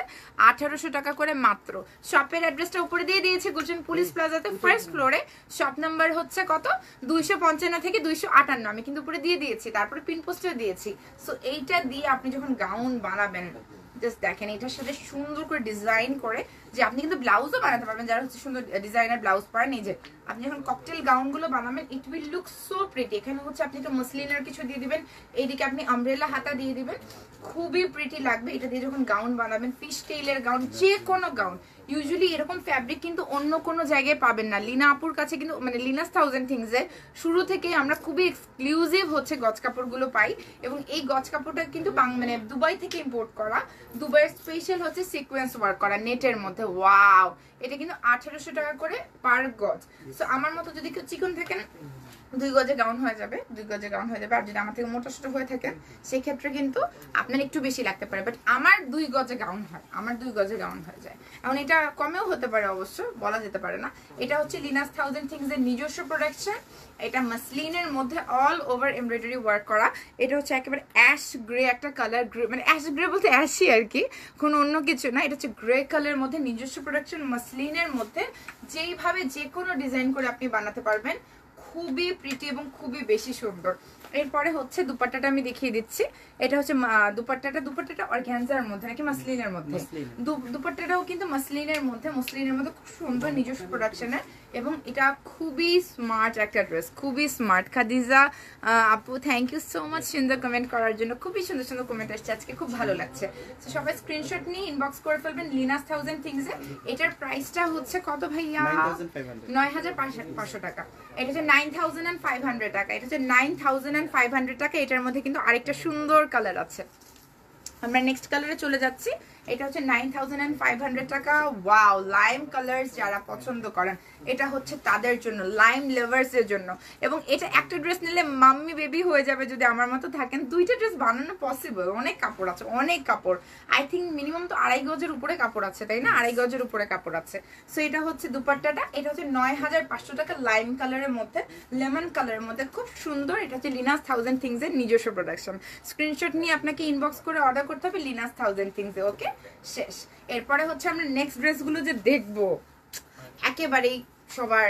1800 টাকা করে মাত্র। শপের অ্যাড্রেসটা উপরে দিয়ে দিয়েছে, গুলশান পুলিশ প্লাজাতে ফার্স্ট ফ্লোরে। শপ নাম্বার হচ্ছে কত, 255 থেকে 258, আমি কিন্তু উপরে দিয়ে দিয়েছি, তারপরে পিন পোস্টার দিয়েছি। সো এইটা দিয়ে আপনি যখন গাউন বানাবেন, জাস্ট দেখেন এটার সাথে সুন্দর করে ডিজাইন করে, যে আপনি কিন্তু ব্লাউজও বানাতে পারবেন, যারা হচ্ছে সুন্দর ডিজাইনার ব্লাউজ পারেন। এই যে আপনি যখন ককটেল গাউন গুলো বানাবেন, it will look so pretty. এখানে হচ্ছে আপনি একটা মসলিনের কিছু দিয়ে দিবেন, এইদিকে আপনি আমব্রেলা হাতা দিয়ে দিবেন, খুবই প্রিটি লাগবে। এটা দিয়ে যখন গাউন বানাবেন, ফিশ টেইলের গাউন, যে কোনো গাউন, ইউজুয়ালি এরকম ফ্যাব্রিক কিন্তু অন্য কোনো জায়গায় পাবেন না। লিনা আপুর কাছে কিন্তু, মানে লিনাস 1000 থিংস এর শুরু থেকে আমরা খুবই এক্সক্লুসিভ হচ্ছে গজ কাপড়গুলো পাই। এবং এই গজ কাপড়টা কিন্তু মানে দুবাই থেকে ইম্পোর্ট করা, দুবাইয়ের স্পেশাল হচ্ছে সিকোয়েন্স ওয়ার্ক করা নেটের মধ্যে, ওয়াও। এটা কিন্তু 1800 টাকা করে পার গজ। সো আমার মতো যদি কেউ চিকন থাকেন, 2 গজে গাউন হয়ে যাবে, 2 গজে গাউন হয়ে যাবে। আর যদি আমার থেকে মোটা সোটা হয়ে থাকেন, সেই ক্ষেত্রে কিন্তু আপনার একটু বেশি লাগতে পারে। বাট আমার 2 গজে গাউন হয়, আমার 2 গজে গাউন হয়ে যায়। এখন এটা কমেও হতে পারে, অবশ্য বলা যেতে পারে না। এটা হচ্ছে লিনাস 1000 থিংস এর নিজস্ব প্রোডাকশন। এটা মাসলিনের মধ্যে অল ওভার এমব্রয়ডারি ওয়ার্ক করা। এটা হচ্ছে একেবারে অ্যাশ গ্রে একটা কালার, গ্রে মানে অ্যাশ গ্রে বলতে অ্যাশই আর কি, কোনো অন্য কিছু না। এটা হচ্ছে গ্রে কালারের মধ্যে নিজস্ব প্রোডাকশন মাসলিনের মধ্যে, যেইভাবে যে কোনো ডিজাইন করে আপনি বানাতে পারবেন। খুবই প্রিটি এবং খুবই বেশি সুন্দর। এরপরে হচ্ছে দুপাট্টাটা আমি দেখিয়ে দিচ্ছি। এটা হচ্ছে দুপাট্টাটা অর্গানজার মধ্যে নাকি মাসলিনের মধ্যে? দুপাট্টাটাও কিন্তু মাসলিনের মধ্যে, খুব সুন্দর নিজস্ব প্রোডাকশনের। এবং এটা খুবই স্মার্ট একটা ড্রেস, খুবই স্মার্ট। খাদিজা আপু, থ্যাংক ইউ সো মাচ সুন্দর কমেন্ট করার জন্য। খুবই সুন্দর সুন্দর কমেন্ট আসছে আজকে, খুব ভালো লাগছে। তো সবাই স্ক্রিনশট নিয়ে ইনবক্স করে ফেলবেন লিনাস 1000 থিংস এ। এটার প্রাইসটা হচ্ছে কত ভাইয়া? 9500 টাকা। এটা হচ্ছে 9500 টাকা। এটা হচ্ছে 9500 টাকা। এটার মধ্যে কিন্তু আরেকটা সুন্দর কালার আছে। আমরা নেক্সট কালারে চলে যাচ্ছি। এটা হচ্ছে 9500 টাকা। ওয়াও, লাইম কালার্স যারা পছন্দ করেন, এটা হচ্ছে তাদের জন্য, লাইম লাভার্স এর জন্য। এবং এটা একটা ড্রেস নিলে মাম্মি বেবি হয়ে যাবে যদি আমার মতো থাকেন। 2টা ড্রেস বানানো পসিবল, অনেক কাপড় আছে, অনেক কাপড়। আই থিঙ্ক মিনিমাম তো 2.5 গজের উপরে কাপড় আছে, তাই না? 2.5 গজের উপরে কাপড় আছে। সো এটা হচ্ছে দুপাট্টাটা। এটা হচ্ছে 9500 টাকা, লাইম কালারের মধ্যে, লেমন কালারের মধ্যে, খুব সুন্দর। এটা হচ্ছে লিনাস 1000 থিংস এর নিজস্ব প্রোডাকশন। স্ক্রিনশট নিয়ে আপনাকে ইনবক্স করে অর্ডার করতে হবে লিনাস 1000 থিংস এ, ওকে। শেষ। এরপরে হচ্ছে আমরা নেক্সট ড্রেসগুলো যে দেখবো, একেবারেই সবার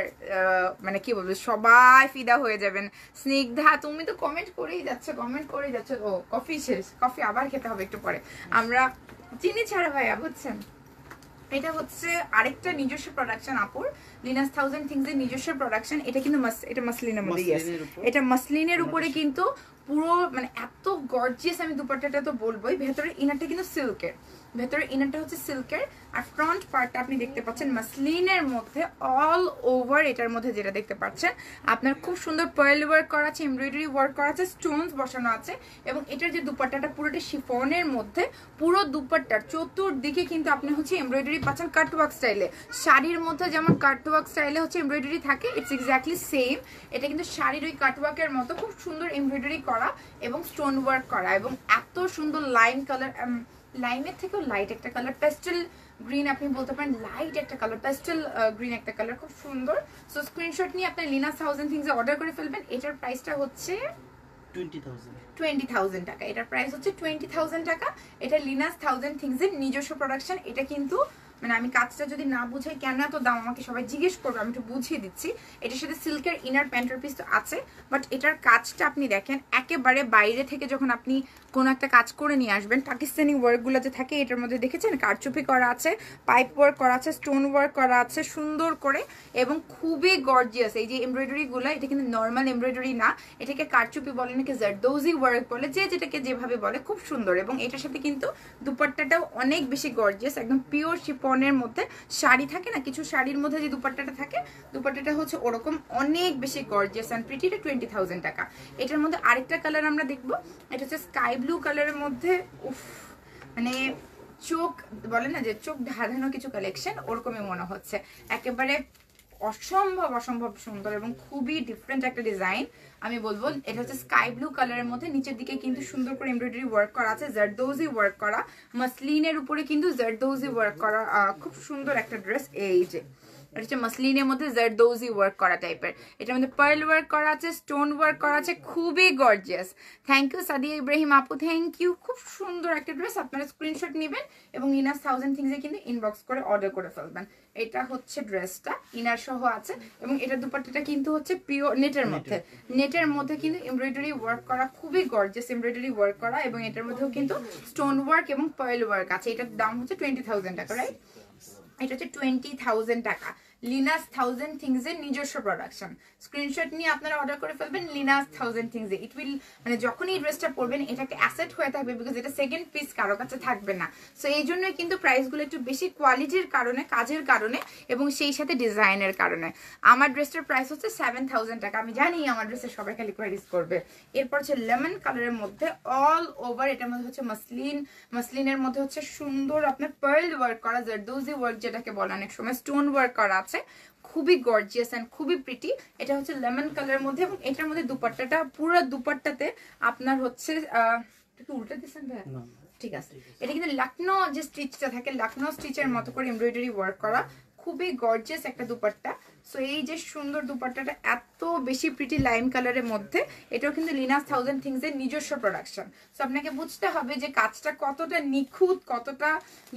মানে কি বলবো, সবাই ফিদা হয়ে যাবেন। স্নিগ্ধা, তুমি তো কমেন্ট করেই যাচ্ছ। ও কফি শেষ, কফি আবার খেতে হবে একটু পরে। আমরা চিনি ছাড়া ভাইয়া, বুঝছেন। এটা হচ্ছে আরেকটা নিজস্ব প্রোডাকশন আপুর, লিনাস 1000 থিংস এর নিজস্ব প্রোডাকশন। এটা কিন্তু এটা মাসলিনের মধ্যে, ইয়েস এটা মাসলিনের উপরে কিন্তু পুরো মানে এত গর্জিয়াস। আমি দুপাট্টাটা তো বলবোই, ভেতরে ইনারটা কিন্তু সিল্কের, ভেতরে ইনারটা হচ্ছে সিল্কের, আর ফ্রন্ট পার্টটা আপনি দেখতে পাচ্ছেন মাসলিনের মধ্যে অল ওভার। এটার মধ্যে যেটা দেখতে পাচ্ছেন আপনার খুব সুন্দর পার্ল ওয়ার্ক করা আছে, এমব্রয়ডারি ওয়ার্ক করা আছে, স্টোনস বসানো আছে, এবং এটার যে দুপাট্টাটা পুরোটা শিফনের মধ্যে, পুরো দুপাট্টার চতুর্দিকে কিন্তু আপনি হচ্ছে এমব্রয়ডারি পাচ্ছেন কাটওয়ার্ক স্টাইলে। শাড়ির মধ্যে যেমন কাটওয়ার্ক স্টাইলে হচ্ছে এমব্রয়ডারি থাকে, ইটস এক্স্যাক্টলি সেম। এটা কিন্তু শাড়ির ওই কাটওয়ার্কের মতো খুব সুন্দর এমব্রয়ডারি করা এবং স্টোন ওয়ার্ক করা, এবং এত সুন্দর লাইম কালার, লাইমের থেকেও লাইট একটা কালার, পেস্টেল গ্রিন আপনি বলতে পারেন, লাইট একটা কালার, পেস্টেল গ্রিন একটা কালার, খুব সুন্দর। সো স্ক্রিনশট নিয়ে আপনার লিনাস 1000 থিংসে অর্ডার করে ফেলবেন। এটার প্রাইসটা হচ্ছে 20,000 টাকা। এটার প্রাইস হচ্ছে 20,000 টাকা। এটা লিনাস 1000 থিংসের নিজস্ব প্রোডাকশন। এটা কিন্তু মানে আমি কাজটা যদি না বুঝাই কেন এত দাম আমাকে সবাই জিজ্ঞেস করবে, আমি একটু বুঝিয়ে দিচ্ছি। এটার সাথে সিল্কের ইনার প্যান্টের পিস তো আছে, বাট এটার কাজটা আপনি দেখেন একেবারে বাইরে থেকে যখন আপনি কোনো একটা কাজ করে নিয়ে আসবেন, পাকিস্তানি ওয়ার্কগুলো যে থাকে এটার মধ্যে দেখেছেন কারচুপি করা আছে, পাইপ ওয়ার্ক করা আছে, স্টোন ওয়ার্ক করা আছে সুন্দর করে, এবং খুবই গর্জিয়াস। এই যে এমব্রয়ডারিগুলো, এটা কিন্তু নর্মাল এমব্রয়ডারি না, এটাকে কারচুপি বলে, নাকি জারদৌজি ওয়ার্ক বলে, যে যেটাকে যেভাবে বলে, খুব সুন্দর। এবং এটার সাথে কিন্তু দুপাট্টাটাও অনেক বেশি গর্জিয়াস, একদম পিওর শিফনের মধ্যে। শাড়ি থাকে না কিছু শাড়ির মধ্যে যে দুপাট্টাটা থাকে, দুপাট্টাটা হচ্ছে ওরকম অনেক বেশি গর্জিয়াস অ্যান্ড প্রিটি। এটা 20,000 টাকা। এটার মধ্যে আরেকটা কালার আমরা দেখবো, এটা হচ্ছে স্কাই ব্লু কালারের মধ্যে। উফ, মানে চোখ বলে না যে চোখ ধাঁধানো কিছু কালেকশন, ওরকমই মনে হচ্ছে। একেবারে অসম্ভব অসম্ভব সুন্দর এবং খুবই ডিফারেন্ট একটা ডিজাইন আমি বলবো। এটা হচ্ছে স্কাই ব্লু কালারের মধ্যে, নিচের দিকে কিন্তু সুন্দর করে এমব্রয়ডারি ওয়ার্ক করা আছে, জারদৌজি ওয়ার্ক করা, মাসলিনের উপরে কিন্তু জারদৌজি ওয়ার্ক করা, খুব সুন্দর একটা ড্রেস। এই যে এটা হচ্ছে মাসলিনের মধ্যে জারদৌজি ওয়ার্ক করা টাইপের, এটার মধ্যে পার্ল ওয়ার্ক করা আছে, স্টোন ওয়ার্ক করা আছে, খুবই gorgeous. Thank you Sadia Ibrahim আপু, থ্যাংক ইউ। খুব সুন্দর একটা ড্রেস। আপনারা স্ক্রিনশট নেবেন এবং লিনাস 1000 থিংসে কিন্তু ইনবক্স করে অর্ডার করে ফেলবেন। এটা হচ্ছে ড্রেসটা, ইনার সহ আছে, এবং এটা দুপাট্টাটা কিন্তু হচ্ছে পিওর নেটের মধ্যে, নেটের মধ্যে কিন্তু এমব্রয়ডারি ওয়ার্ক করা, খুবই গর্জিয়াস এমব্রয়ডারি ওয়ার্ক করা, এবং এটার মধ্যেও কিন্তু স্টোন ওয়ার্ক এবং পার্ল ওয়ার্ক আছে। এটার দাম হচ্ছে 20,000 টাকা, রাইট? এটা হচ্ছে 20,000 টাকা। লিনাস 1000 থিংস এর নিজস্ব প্রোডাকশন। স্ক্রিনশট নিয়ে আপনারা অর্ডার করে ফেলবেন লিনাস 1000 থিংস এ। ইট উইল মানে যখন এই ড্রেসটা পরবেন এটা একটা অ্যাসেট হয়ে থাকবে, বিকজ এটা সেকেন্ড পিস কারো কাছে থাকবে না। সো এই জন্যই কিন্তু প্রাইসগুলো একটু বেশি, কোয়ালিটির কারণে, কাজের কারণে, এবং সেই সাথে ডিজাইনের কারণে। আমার ড্রেসটার প্রাইস হচ্ছে 7,000 টাকা। আমি জানি আমার ড্রেসে সবাই খালি কোয়ারিজ করবে। এরপর হচ্ছে লেমন কালারের মধ্যে অল ওভার, এটার মধ্যে হচ্ছে মাসলিনের মধ্যে হচ্ছে সুন্দর আপনার পার্ল ওয়ার্ক করা, জারদৌজি ওয়ার্ক যেটাকে বলে অনেক সময়, স্টোন ওয়ার্ক করা আছে, খুবই গর্জিয়াস এন্ড খুবই প্রিটি। এটা হচ্ছে লেমন কালারের মধ্যে, এবং এটার মধ্যে দুপাট্টাটা, পুরো দুপাট্টাতে আপনার হচ্ছে একটু উল্টে দিচ্ছেন ভাই, ঠিক আছে। এটা কিন্তু লখনৌ যে স্টিচটা থাকে, লখনৌ স্টিচের মতো করে এমব্রয়ডারি ওয়ার্ক করা, খুবই গর্জিয়াস একটা দুপাট্টা। সো এই যে সুন্দর দুপাট্টাটা এত বেশি প্রিটি লাইম কালারের মধ্যে, এটাও কিন্তু লিনাস 1000 থিংস এর নিজস্ব প্রোডাকশন। সো আপনাকে বুঝতে হবে যে কাজটা কতটা নিখুঁত, কতটা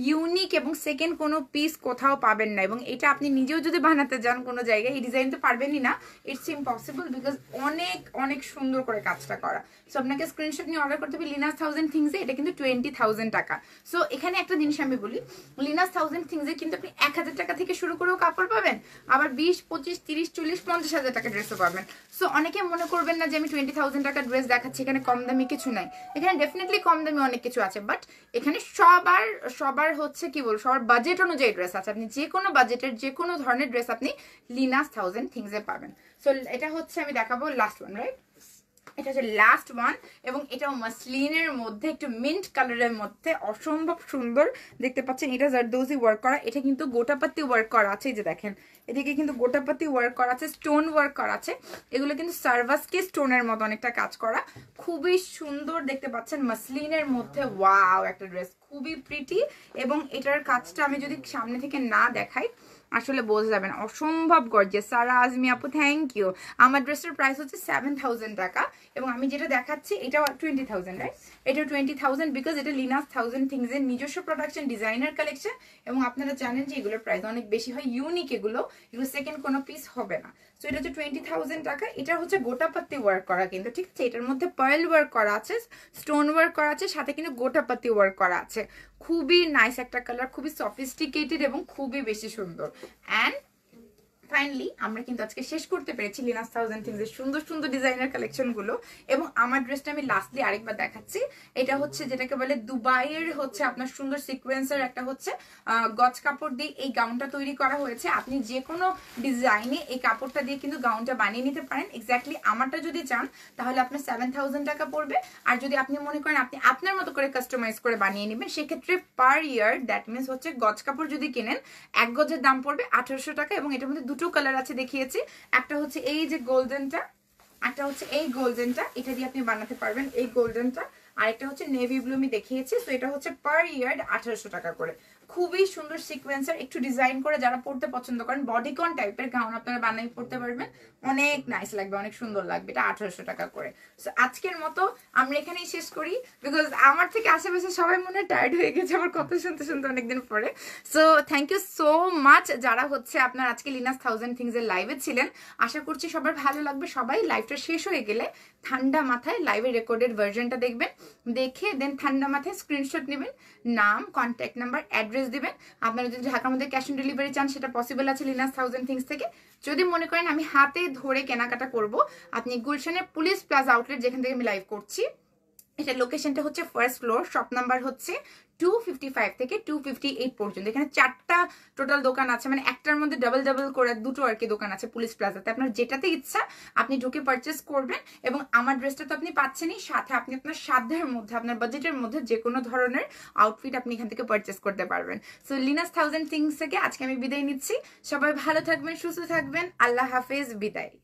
ইউনিক, এবং সেকেন্ড কোনো পিস কোথাও পাবেন না। এবং এটা আপনি নিজেও যদি বানাতে যান কোনো জায়গায়, এই ডিজাইন তো পারবেনই না, ইটস ইম্পসিবল, বিকজ অনেক অনেক সুন্দর করে কাজটা করা। সো আপনাকে স্ক্রিনশট নিয়ে অর্ডার করতে হবে লিনাস 1000 থিংস এ। এটা কিন্তু 20,000 টাকা। সো এখানে একটা জিনিস আমি বলি, লিনাস 1000 থিংস এ কিন্তু আপনি 1000 টাকা থেকে শুরু করেও কাপড় পাবেন, আবার 20, 25, 30, 40, 50,000 টাকা ড্রেসও পাবেন। সো অনেকে মনে করবেন না যে আমি 20,000 টাকা ড্রেস দেখাচ্ছি, এখানে কম দামি কিছু নাই। এখানে ডেফিনেটলি কম দামি অনেক কিছু আছে, বাট এখানে সবার হচ্ছে কি বলবো, সবার বাজেট অনুযায়ী ড্রেস আছে। আপনি যে কোনো বাজেটের যে কোনো ধরনের ড্রেস আপনি লিনাস 1000 থিংস এ পাবেন। সো এটা হচ্ছে আমি দেখাবো লাস্ট ওয়ান, রাইট? এটা হচ্ছে লাস্ট ওয়ান, এবং এটাও মাসলিনের মধ্যে একটু মিন্ট কালারের মধ্যে, অসম্ভব সুন্দর দেখতে পাচ্ছেন। এটা জারদৌজি ওয়ার্ক করা, এটা কিন্তু গোটাপাতি ওয়ার্ক করা আছে, এই যে দেখেন এদিকে কিন্তু গোটাপাতি ওয়ার্ক করা আছে, স্টোন ওয়ার্ক করা আছে। এগুলো কিন্তু সার্ভাসকি স্টোনের মতো অনেকটা কাজ করা, খুবই সুন্দর দেখতে পাচ্ছেন মাসলিনের মধ্যে। ওয়াও, একটা ড্রেস খুবই প্রিটি, এবং এটার কাজটা আমি যদি সামনে থেকে না দেখাই আসলে বোঝা যাবে না, অসম্ভব গর্জিয়াস। সারা আজমি আপু, থ্যাংক ইউ। আমার ড্রেসের প্রাইস হচ্ছে 7,000 টাকা, এবং আমি যেটা দেখাচ্ছি এটাও 20,000, রাইট? এটাও 20,000, বিকজ এটা লিনাস 1000 থিংস এর নিজস্ব প্রোডাকশন, ডিজাইনার কালেকশন, এবং আপনারা জানেন যে এগুলোর প্রাইস অনেক বেশি হয়, ইউনিক, এগুলো সেকেন্ড কোনো পিস হবে না। সো এটা হচ্ছে 20,000 টাকা। এটা হচ্ছে গোটাপাতি ওয়ার্ক করা কিন্তু, ঠিক আছে? এটার মধ্যে পার্ল ওয়ার্ক করা আছে, স্টোন ওয়ার্ক করা আছে, সাথে কিন্তু গোটাপাতি ওয়ার্ক করা আছে। খুবই নাইস একটা কালার, খুবই সফিস্টিকেটেড এবং খুবই বেশি সুন্দর। অ্যান্ড ফাইনালি আমরা কিন্তু আজকে শেষ করতে পেরেছি লিনাস থাউজেন্ড থিংস এর সুন্দর সুন্দর ডিজাইনার কালেকশন গুলো। এবং আমার ড্রেসটা আমি লাস্টলি আরেকবার দেখাচ্ছি। এটা হচ্ছে যেটাকে বলে দুবাইয়ের হচ্ছে আপনার সুন্দর সিকোয়েন্সের একটা হচ্ছে গজ কাপড় দিয়ে এই গাউনটা তৈরি করা হয়েছে। আপনি যে কোনো ডিজাইনে এই কাপড়টা দিয়ে কিন্তু গাউনটা বানিয়ে নিতে পারেন। এক্স্যাক্টলি আমারটা যদি চান তাহলে আপনার 7000 টাকা পড়বে। আর যদি আপনি মনে করেন আপনি আপনার মতো করে কাস্টমাইজ করে বানিয়ে নেবেন, সেক্ষেত্রে পার ইয়ার দ্যাট মিনস হচ্ছে গজ কাপড় যদি কেনেন 1 গজের দাম পড়বে 1800 টাকা। এবং এটার মধ্যে দুটো কালার আছে দেখিয়েছি, একটা হচ্ছে এই যে গোল্ডেনটা, একটা হচ্ছে এই গোল্ডেনটা, এটা দিয়ে আপনি বানাতে পারবেন এই গোল্ডেনটা। আর একটা হচ্ছে নেভি ব্লু আমি দেখিয়েছি। সো এটা হচ্ছে পার ইয়ার 1800 টাকা করে। খুবই সুন্দর সিকোয়েন্সার, একটু ডিজাইন করে যারা পড়তে পছন্দ করেন বডিকন টাইপের গাউন আপনারা বানিয়ে পড়তে পারবেন, অনেক নাইস লাগবে, অনেক সুন্দর লাগবে। এটা 1800 টাকা করে। সো আজকের মতো আমরা এখানেই শেষ করি, বিকজ আমার থেকে আশেপাশে সবাই মনে হয় টায়ার্ড হয়ে গেছে আমার কথা শুনতে শুনতে অনেকদিন পরে। So thank you so much যারা হচ্ছে আপনার আজকে লিনাস থাউজেন্ড থিংস এর লাইভে ছিলেন। আশা করছি সবার ভালো লাগবে। সবাই লাইভটা শেষ হয়ে গেলে ঠান্ডা মাথায় লাইভের রেকর্ডেড ভার্জনটা দেখবেন, দেখে দেন ঠান্ডা মাথায় স্ক্রিনশট নেবেন, নাম, কন্ট্যাক্ট নাম্বার, অ্যাড্রেস দিবেন। আপনারা যদি ঢাকার মধ্যে ক্যাশ অন ডেলিভারি চান সেটা পসিবল আছে লিনাস থাউজেন্ড থিংস থেকে। যদি মনে করেন আমি হাতে ধরে কেনাকাটা করব, আপনি গুলশানের পুলিশ প্লাজা আউটলেট যেখান থেকে আমি লাইভ করছি, এটা লোকেশনটা হচ্ছে ফার্স্ট ফ্লোর, শপ নাম্বার হচ্ছে 255 থেকে 258 পর্যন্ত। এখানে 4টা টোটাল দোকান আছে, মানে একটার মধ্যে ডাবল ডাবল করে দুটো আর কি দোকান আছে পুলিশ প্লাজাতে। আপনার যেটাতে ইচ্ছা আপনি ঢুকে পারচেস করবেন। এবং আমার ড্রেসটা তো আপনি পাচ্ছেনই, সাথে আপনি আপনার সাধ্যের মধ্যে, আপনার বাজেটের মধ্যে যে কোনো ধরনের আউটফিট আপনি এখান থেকে পারচেস করতে পারবেন। সো লিনাস থাউজেন্ড থিংস থেকে আজকে আমি বিদায় নিচ্ছি। সবাই ভালো থাকবেন, সুস্থ থাকবেন। আল্লাহ হাফেজ, বিদায়।